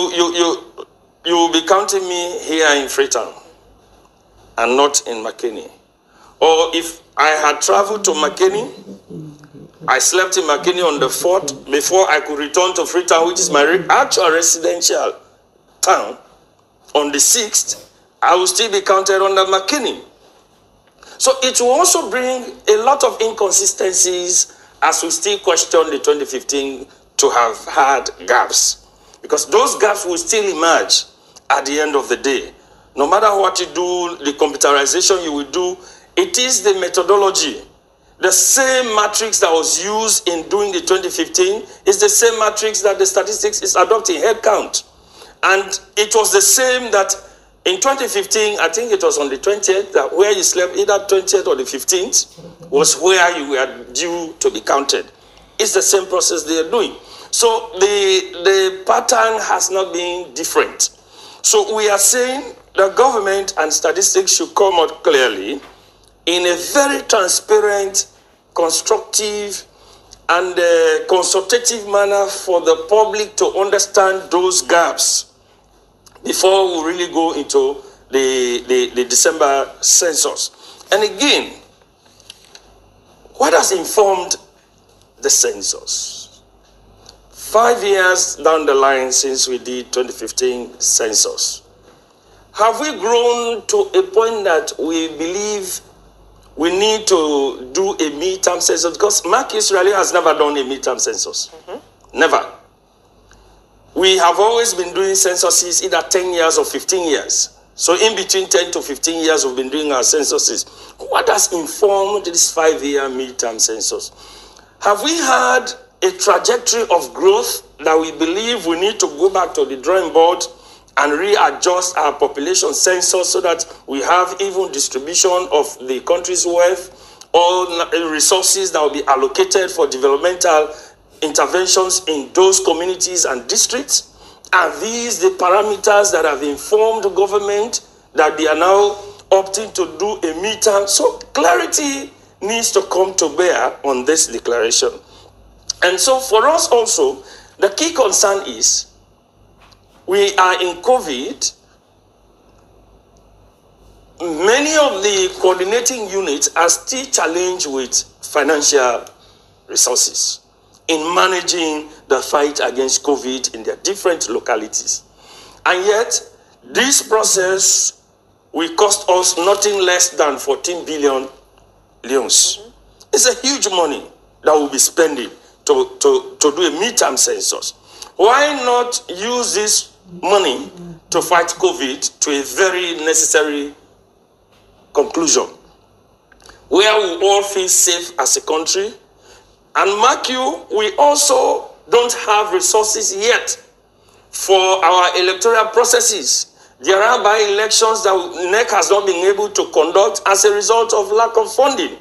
[SPEAKER 11] will be counting me here in Freetown and not in McKinney. Or if I had traveled to McKinney, I slept in McKinney on the 4th before I could return to Freetown, which is my actual residential town. On the 6th, I will still be counted under McKinney. So it will also bring a lot of inconsistencies as we still question the 2015 to have had gaps. Because those gaps will still emerge at the end of the day. No matter what you do, the computerization you will do, it is the methodology. The same matrix that was used in doing the 2015 is the same matrix that the statistics is adopting, head count. And it was the same that In 2015, I think it was on the 20th, that where you slept, either 20th or the 15th, was where you were due to be counted. It's the same process they are doing. So the pattern has not been different. So we are saying the government and statistics should come out clearly in a very transparent, constructive, and consultative manner for the public to understand those gaps before we really go into the December census. And again, what has informed the census? 5 years down the line since we did 2015 census, have we grown to a point that we believe we need to do a midterm census? Because Mark Israeli has never done a midterm census. Never. We have always been doing censuses either 10 years or 15 years. So in between 10 to 15 years, we've been doing our censuses. What has informed this 5-year midterm census? Have we had a trajectory of growth that we believe we need to go back to the drawing board and readjust our population census so that we have even distribution of the country's wealth, all resources that will be allocated for developmental interventions in those communities and districts? Are these the parameters that have informed the government that they are now opting to do a midterm? So clarity needs to come to bear on this declaration. And so for us also, the key concern is we are in COVID. Many of the coordinating units are still challenged with financial resources in managing the fight against COVID in their different localities. And yet, this process will cost us nothing less than 14 billion leones. It's a huge money that we'll be spending to do a midterm census. Why not use this money to fight COVID to a very necessary conclusion, where we all feel safe as a country? And mark you, we also don't have resources yet for our electoral processes. There are by-elections that NEC has not been able to conduct as a result of lack of funding.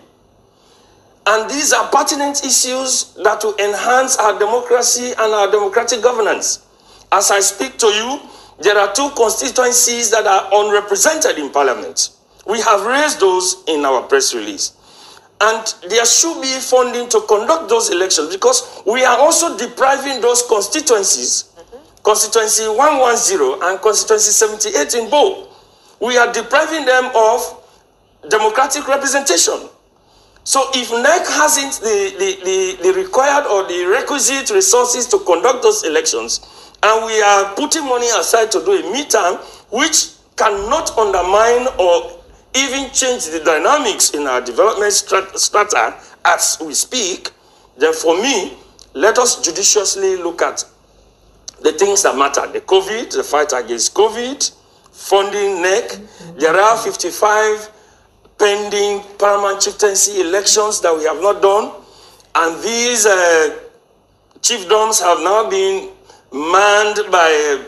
[SPEAKER 11] And these are pertinent issues that will enhance our democracy and our democratic governance. As I speak to you, there are 2 constituencies that are unrepresented in Parliament. We have raised those in our press release. And there should be funding to conduct those elections, because we are also depriving those constituencies, constituency 110 and constituency 78 in Bo. We are depriving them of democratic representation. So if NEC hasn't the required or the requisite resources to conduct those elections, and we are putting money aside to do a midterm, which cannot undermine or even change the dynamics in our development strata as we speak, then for me, let us judiciously look at the things that matter. The COVID, the fight against COVID, funding NEC. There are 55 pending paramount chieftaincy elections that we have not done. And these chiefdoms have now been manned by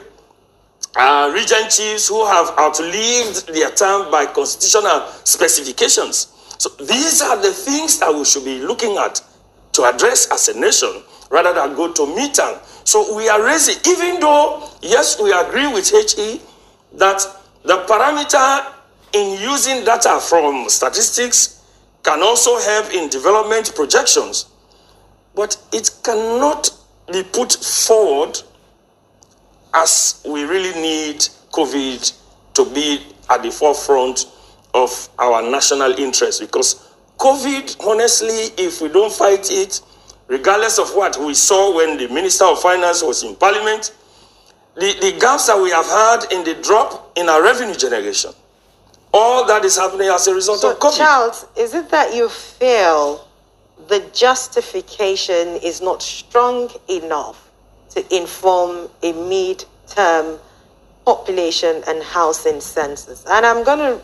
[SPEAKER 11] regent chiefs who have outlived their term by constitutional specifications. So these are the things that we should be looking at to address as a nation, rather than go to midterm. So we are raising, even though, yes, we agree with HE that the parameter in using data from statistics can also help in development projections, but it cannot be put forward as we really need COVID to be at the forefront of our national interest. Because COVID, honestly, if we don't fight it, regardless of what we saw when the Minister of Finance was in Parliament, the gaps that we have had in the drop in our revenue generation, all that is happening as a result of COVID.
[SPEAKER 12] Charles, is it that you feel the justification is not strong enough to inform a mid-term population and housing census? And I'm going to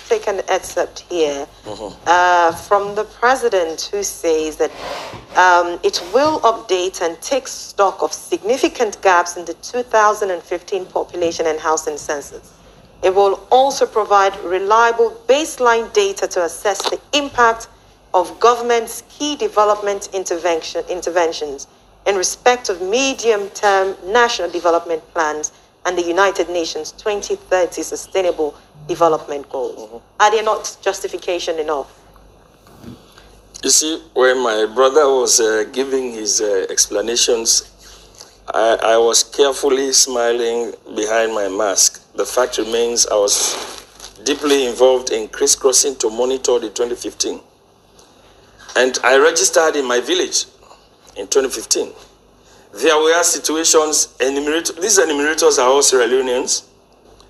[SPEAKER 12] take an excerpt here from the president, who says that it will update and take stock of significant gaps in the 2015 population and housing census. It will also provide reliable baseline data to assess the impact of government's key development interventions in respect of medium-term national development plans and the United Nations 2030 Sustainable Development Goals. Are they not justification enough?
[SPEAKER 11] You see, when my brother was giving his explanations, I was carefully smiling behind my mask. The fact remains I was deeply involved in crisscrossing to monitor the 2015. And I registered in my village in 2015. There were situations, these enumerators are all Sierra Leoneans.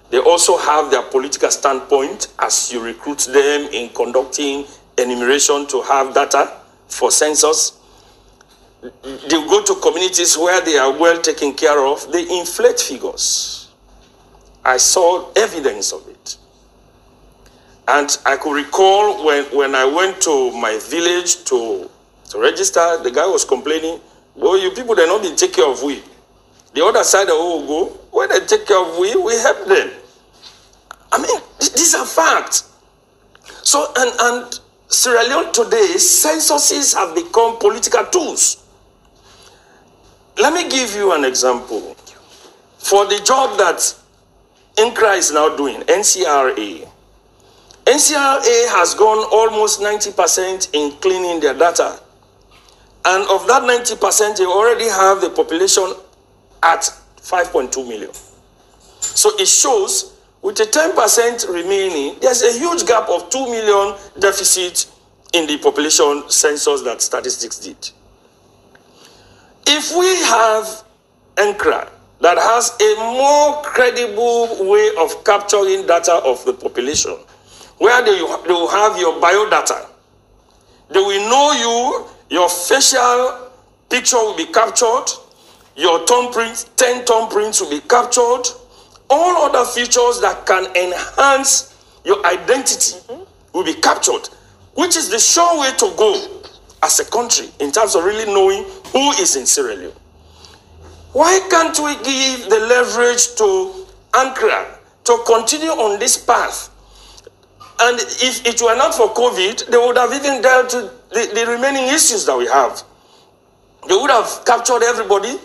[SPEAKER 11] They also have their political standpoint as you recruit them in conducting enumeration to have data for census. They go to communities where they are well taken care of. They inflate figures. I saw evidence of it. And I could recall when I went to my village to register, the guy was complaining, well, you people, they're not being taken care of we. The other side of Ogo, when they take care of we help them. I mean, these are facts. So, and Sierra Leone today, censuses have become political tools. Let me give you an example. For the job that NCRA is now doing, NCRA has gone almost 90% in cleaning their data. And of that 90%, they already have the population at 5.2 million. So it shows with the 10% remaining, there's a huge gap of 2 million deficit in the population census that statistics did. If we have NCRA that has a more credible way of capturing data of the population, where they will have your biodata, they will know you, your facial picture will be captured, your thumb print, 10 thumb prints will be captured, all other features that can enhance your identity will be captured, which is the sure way to go as a country in terms of really knowing who is in Sierra Leone. Why can't we give the leverage to NCRA to continue on this path? And if it were not for COVID, they would have even dealt with the remaining issues that we have. They would have captured everybody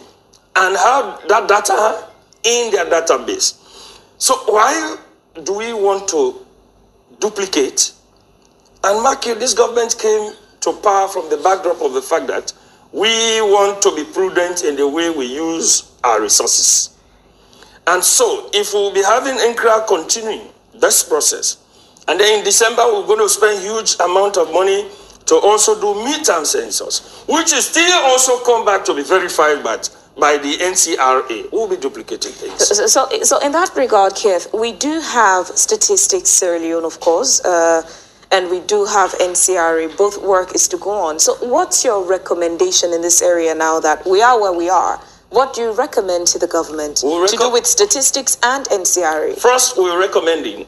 [SPEAKER 11] and have that data in their database. So why do we want to duplicate? And mark you, this government came to power from the backdrop of the fact that we want to be prudent in the way we use our resources. And so, if we'll be having NCRA continuing this process, and then in December we're going to spend huge amount of money to also do midterm census, which is still also come back to be verified by the NCRA. We'll be duplicating things.
[SPEAKER 10] So in that regard, Keith, we do have statistics, Sierra Leone, of course, and we do have NCRA. Both work is to go on. So what's your recommendation in this area now that we are where we are? What do you recommend to the government to do with statistics and NCRA?
[SPEAKER 11] First, we're recommending,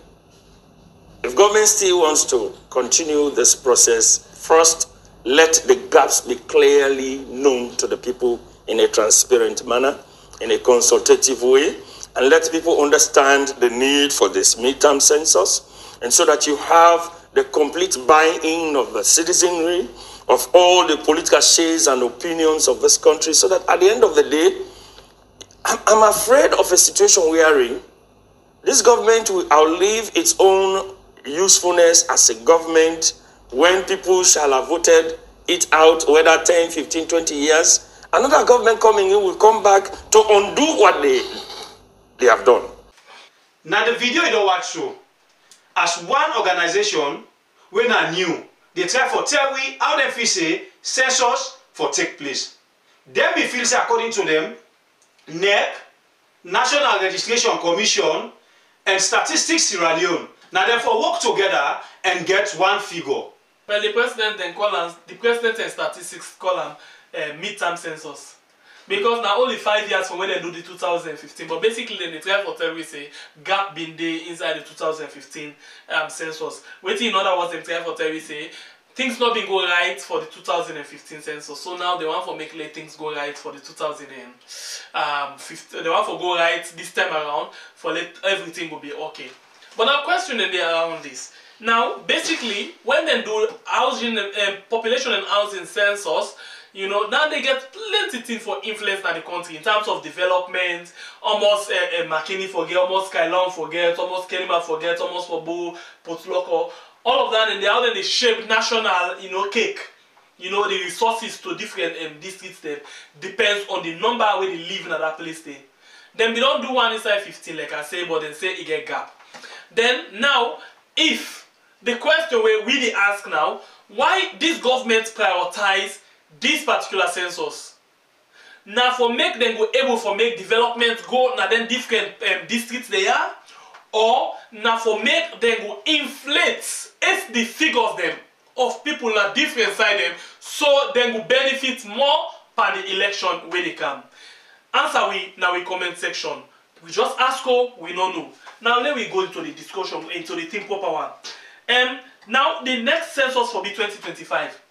[SPEAKER 11] if government still wants to continue this process, first, let the gaps be clearly known to the people in a transparent manner, in a consultative way, and let people understand the need for this midterm census, and so that you have the complete buy-in of the citizenry, of all the political shades and opinions of this country, so that at the end of the day, I'm afraid of a situation wherein this government will outlive its own usefulness as a government when people shall have voted it out, whether 10, 15, 20 years. Another government coming in will come back to undo what they have done.
[SPEAKER 1] Now the video you don't watch show, as one organization, when I knew, they try for tell we how they feel say census for take place. Then we feel say according to them, NEC, National Registration Commission, and Statistics Sierra Leone. Now therefore work together and get one figure.
[SPEAKER 2] Well, the president then call them, the president and statistics call them midterm census. Because now only 5 years from when they do the 2015, but basically then they try for tell we say gap been there inside the 2015 census. Waiting in other words, they try for tell we say things not been go right for the 2015 census. So now they want to make let things go right for the 2015. They want to go right this time around for let everything will be okay. But now question in there around this. Now, basically, when they do housing, population and housing census, you know, now they get plenty things for influence in the country in terms of development. Almost McKinney forget, almost Skylon forget, almost Kenima forget, almost Fobo, Potloko. All of that, and how they shape national, you know, cake. You know, the resources to different districts there depends on the number where they live in that place there. Then we don't do one inside 15, like I say, but then say it get gap. Then now, if the question where we ask now, why this government prioritize this particular census? Now for make them go able for make development go now then different districts they are, or now for make them go inflate if the figures them of people on different side them, so then go benefit more per the election where they come. Answer we now we comment section. We just ask we don't know. Now let we go into the discussion, into the thing proper one. Now the next census will be 2025.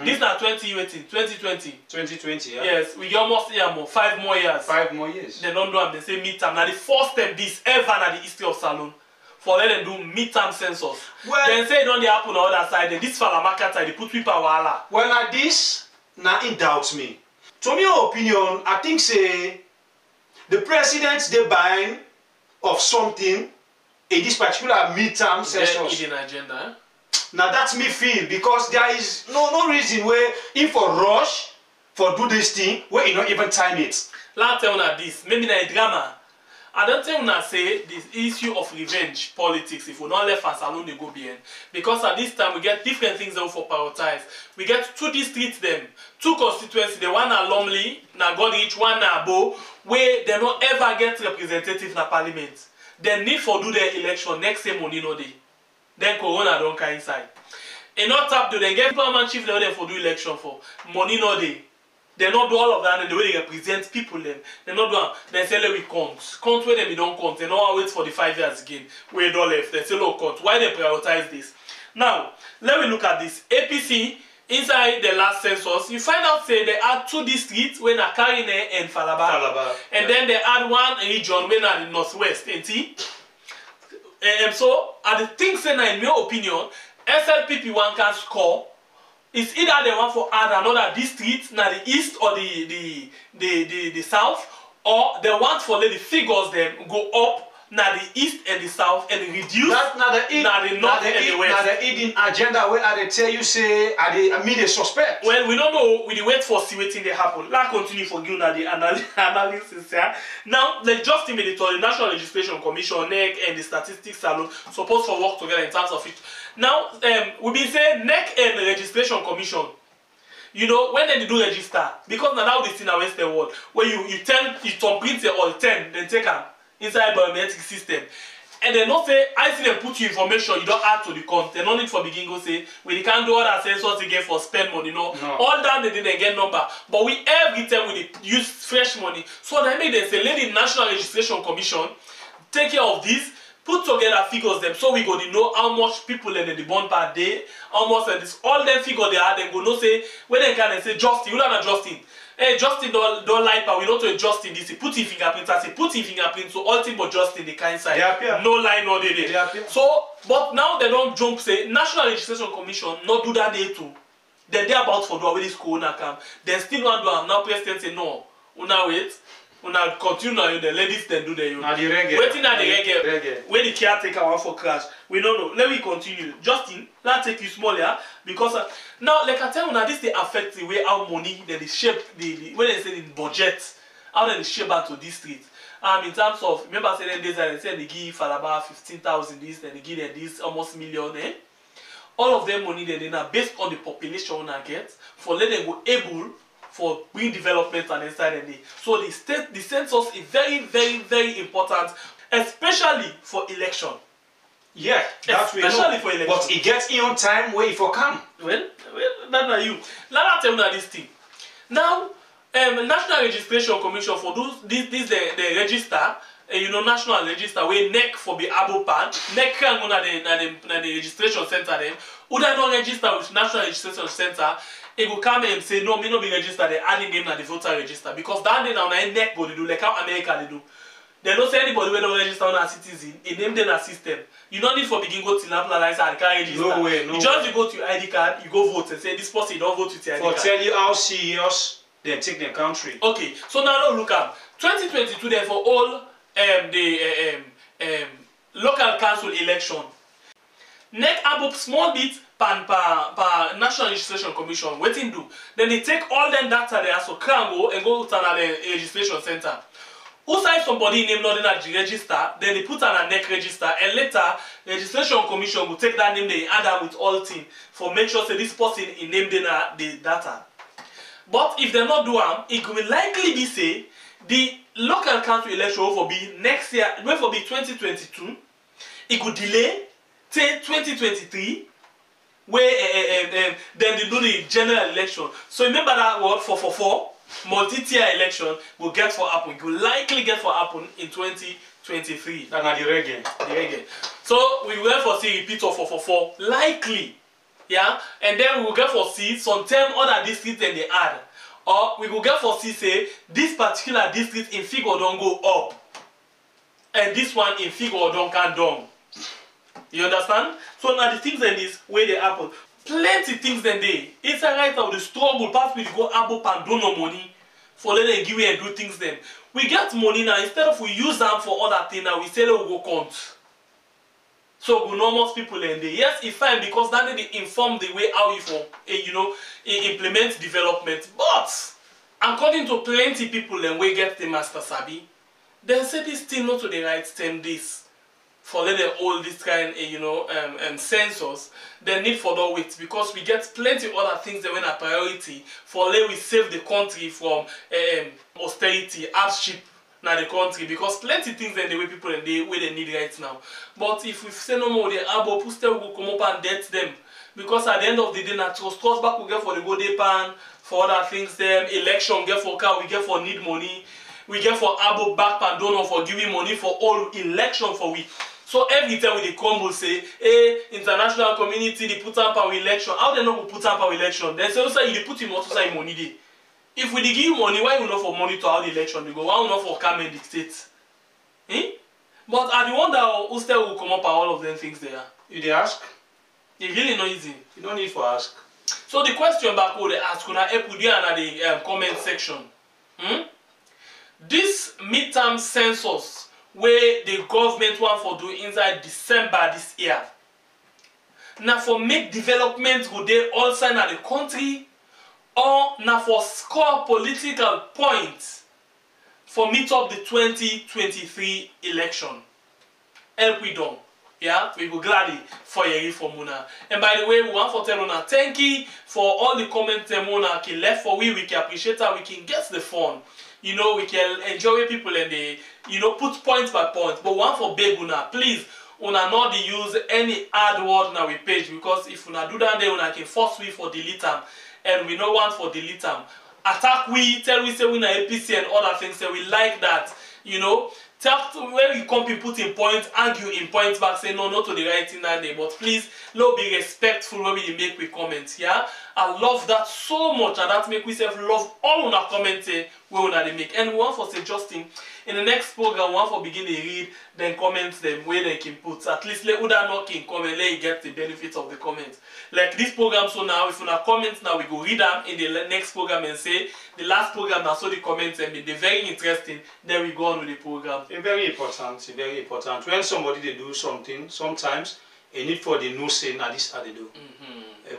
[SPEAKER 2] This is now 2018, 2020.
[SPEAKER 1] 2020, yeah?
[SPEAKER 2] Yes, we almost here more, 5 more years.
[SPEAKER 1] 5 more years.
[SPEAKER 2] They don't do them, they say midterm. Now the first time this ever in the history of Salone for let them do midterm census. Well, then say it don't happen on the other side, then this Falamarket side, they put people wahala.
[SPEAKER 1] Well, now this, now it doubts me. To my opinion, I think say the presidents they buying of something in this particular midterm census.
[SPEAKER 2] Hidden agenda, eh?
[SPEAKER 1] Now that's me feel, because there is no reason where if for rush for do this thing where you not even time it.
[SPEAKER 2] Let me tell you this, maybe na a drama. I don't tell you say this issue of revenge politics, if we not left and Salone they go behind. Because at this time we get different things that we for prioritize. We get 2 districts them, 2 constituencies, the one na Lumley, na Godrich, one na Abo, where they don't ever get representative na parliament. They need for do their election next same money no day. Then Corona don't come inside. And not tap to them get parliament chief level them for do election for money no day. They not do all of that and the way they represent people them. They not do them. They say let we count. Count where them we don't count. They not wait for the 5 years again. Where they don't left. They say look count. Why they prioritize this? Now, let me look at this. APC inside the last census, you find out say they add 2 districts when are Karine and Falaba. And then they add 1 region when are the northwest. So, at the things in my opinion, SLPP one can score. It's either they want for add another district, now the east or the south, or they want for let the figures them go up now the east and the south and reduce
[SPEAKER 1] that now the north and the west. Now the hidden agenda where they tell you say I mean they suspect.
[SPEAKER 2] Well, we don't know. We wait for see what thing they happen. Let's continue for you now the analysis here. Now the just immediately the National Legislation Commission, NEC, and the Statistics Salon supposed to work together in terms of it. Now we been saying NEC and the Registration Commission. You know, when they do register, because now this in our Western world, where you print it or 10, then take them inside biometric system. And they not say, I see them put you information, you don't add to the count. They don't need for begin go say, we can't do all that census again for spend money, no. All that they didn't get number. But we every time we use fresh money. So they make them say, let the National Registration Commission take care of this, put together figures them so we go to know how much people in the bond per day, how much and this all them figure they are, then go no say when they can say Justin, you don't know Justin. Hey, Justin don't lie, but we not to Justin this. Put in fingerprint, I say put in fingerprint, so all thing but Justin the kind side. No lie, no day. So, but now they don't jump say National Registration Commission not do that day too. Then they about for do away this corona camp. Then still want do now president say no. Una wait. Una continue now the ladies then do the
[SPEAKER 1] now the reggae.
[SPEAKER 2] Waiting at the reggae. Where the caretaker want for crash. We don't know. Let me continue. Justin, let's take you small here because now like I tell you now this they affect the way how money then they shape the when they say in budget how they shape out to district. In terms of remember saying days that they say they give Falaba 15,000 this then they give them this almost million all of them money then are based on the population una get for let them go able for bring development and inside and so the census is very important, especially for election.
[SPEAKER 1] Yeah, that's
[SPEAKER 2] especially for election.
[SPEAKER 1] But it gets in on time where it for come.
[SPEAKER 2] Well, that's not you. Let me tell you this thing. Now, National Registration Commission for this the register. You know, national register where NEC for the abo pan, NEC can go na the registration center them. Who don't register with National Registration Center, it will come and say no, me no be registered. They adding them na the voter register because that day now NEC go they do like how America they do. They don't say anybody when don't register on a citizen, they name them a system. You don't need for begin go to national license and can't register.
[SPEAKER 1] No way, no.
[SPEAKER 2] You just you go to your ID card, you go vote and say this person you don't vote with your ID card.
[SPEAKER 1] For tell you how serious they take their country.
[SPEAKER 2] Okay, so now look at 2022 then for all the local council election. Next about small bit per National Registration Commission, waiting do. Then they take all them data there so can go and go to the registration center. Who sign somebody name not in a register, then they put on a neck register, and later registration commission will take that name they add up with all things for make sure say this person in name the data. But if they not do it will likely be say the local council election will be next year, will be 2022. It could delay till 2023, where then they do the general election. So remember that word 444. Multi-tier election will get for happen. It will likely get for happen in 2023.
[SPEAKER 1] And at the reggae.
[SPEAKER 2] The reggae. So we will for see repeat of 444. Likely. Yeah. And then we will get for see some term other districts and they add. Or we will get for see say this particular district in figure don't go up. And this one in figure don't come down. You understand? So now the things in this way they happen. Plenty things then they. It's a right of the struggle. Pass we go abo and do no money for let them give you and do things then. We get money now instead of we use them for other things now we say we go count. So we know most people in there. Yes, it's fine because then they inform the way how you for implement development. But according to plenty people then we get the master sabi, they say this thing not to the right stem this. For let them all this kind census, they need for the wait because we get plenty other things that when a priority for let we save the country from austerity, hardship now the country because plenty things in the way people in the way they need right now. But if we say no more, the abo puster will come up and debt them because at the end of the day, na trust back we get for the go day pan for other things them election get for car we get for need money we get for abo back and donor for giving money for all election for we. So every time we come will say, hey, international community, they put up our election. How they not put up our election? They say, also, you put in what to say money day. If we give you money, why you not for money to how the election they go? Why you not for come and dictate? But I wonder who still will come up with all of them things there.
[SPEAKER 1] You they ask?
[SPEAKER 2] It's really not easy.
[SPEAKER 1] You don't need for ask.
[SPEAKER 2] So the question back who they ask, can I help you there in the comment section? This midterm census where the government want for do inside December this year. Now for make development go there all side of the country or now for score political points for meet up the 2023 election. Help we done. Yeah, we go gladly for your reform Muna. And by the way, we want for tell Muna thank you for all the comments Muna can left for we can appreciate how we can get the fun. You know, we can enjoy people and they, put point by point. But one for big una, please, una not use any hard word na we page because if una do that, then una can force we for delete them, and we no want for delete them. Attack we, tell we say we na APC and other things. Say we like that, Tell when we come put in point, argue in point back, say no, not to the right thing that day. But please, Lord, be respectful when we make we comments. Yeah, I love that so much, and that make we self love all our comments we wanna they make. And we want for say Justin in the next program, we want for begin to read then comments them where they can put. At least let Uda not can comment, let you get the benefits of the comments. Like this program, so now if you have comments now we go read them in the next program and say the last program now so the comments and they're very interesting. Then we go on with the program.
[SPEAKER 1] It's very important. It's very important. When somebody they do something, sometimes a need for the new say now this how they do.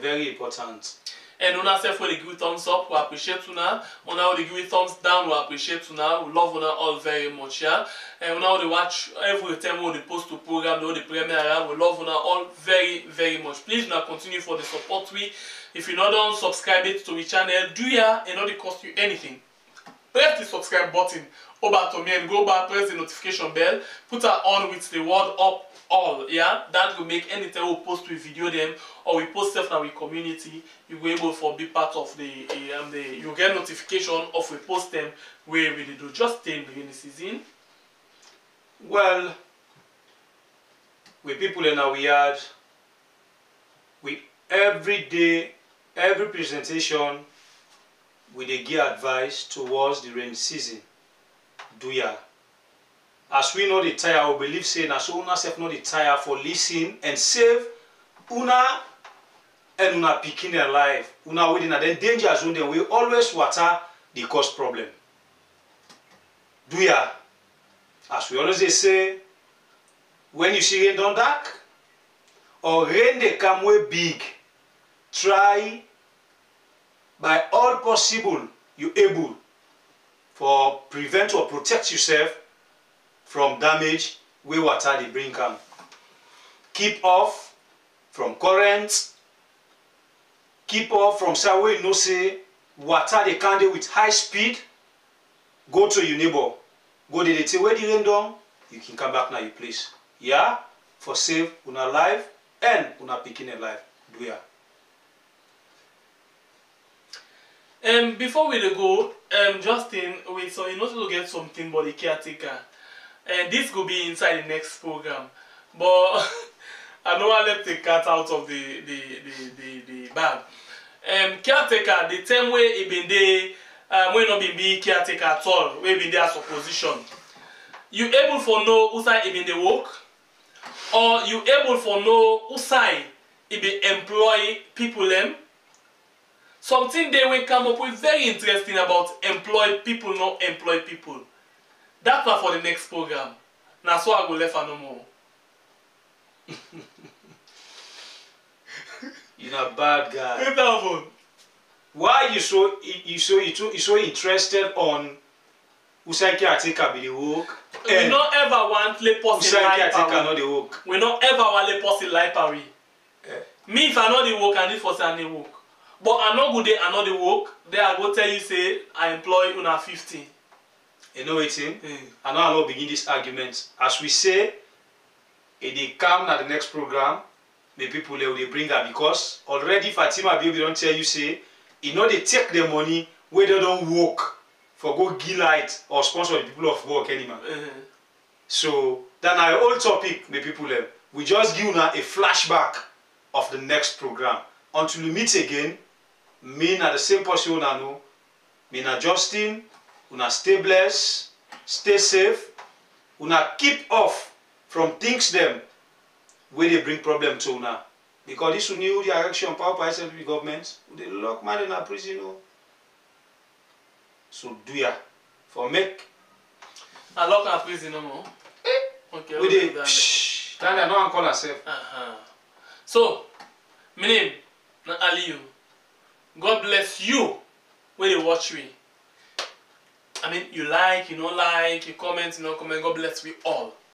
[SPEAKER 1] Very important.
[SPEAKER 2] And una self will give thumbs up, we appreciate una. Una will give thumbs down, we appreciate una. We love una all very much, yeah. And una will watch every time we post to program, the premiere. We love una all very, very much. Please now continue for the support we. If you not done subscribe it to the channel, do ya and not it cost you anything. Press the subscribe button over to me and go back, press the notification bell, put her on with the word up all, yeah. That will make anytime we post we video them or we post stuff in our community, you will able for be part of the you get notification of we post them where we do just stay in the season.
[SPEAKER 1] Well, with people in our yard, we every day, every presentation, we they give advice towards the rainy season. Do ya? as we know the tire, we believe saying as so una self know the tire for listen and save una and una picking their life. Una within the danger zone, then we always water the cause problem. Do ya? As we always say, when you see rain don dark or rain they come way big, try by all possible you able for prevent or protect yourself from damage where water they bring come. Keep off from currents. Keep off from side where you know say water they can do with high speed. Go to your neighbor. Go there, they say where the rain down, you can come back now your place. Yeah? For save una life and una picking a life. Do ya?
[SPEAKER 2] Before we go, Justin, wait, so you know to get something about the caretaker. And this could be inside the next program. But I don't want to let the cat out of the bag. Caretaker, the same way it been there, when not be caretaker at all, we been there as opposition. You able for know who side it been the work, or you able for know who side it be employ people them. Something they will come up with very interesting about employ people, not employ people. That's one for the next program. Now so I go left and no more.
[SPEAKER 1] You're a bad guy. Why you so interested on Usai caretaker be the work?
[SPEAKER 2] We not ever want le person
[SPEAKER 1] life.
[SPEAKER 2] We not ever want le person life. Me if I know the work and this person I work. But I know good day I know the work. They I go tell you say I employ una 50.
[SPEAKER 1] You know what I I know I will begin this argument. As we say, if they come at the next program, the people they bring her because already Fatima Baby don't tell you say, you know they take the money where they don't work for go give light or sponsor the people of work anymore. So that's our whole topic, the people we just give now a flashback of the next program. Until we meet again, me na the same person una know, me na Justin, una stay blessed, stay safe, una keep off from things them where they bring problem to una. Because this new direction power by SLP government, they lock man in a prison. So do ya for make
[SPEAKER 2] I lock a prison no more. Okay.
[SPEAKER 1] We dey tell her no call herself.
[SPEAKER 2] So, my name na Aliyu. God bless you when you watch me. I mean, you like, you don't like, you comment, you don't comment. God bless we all.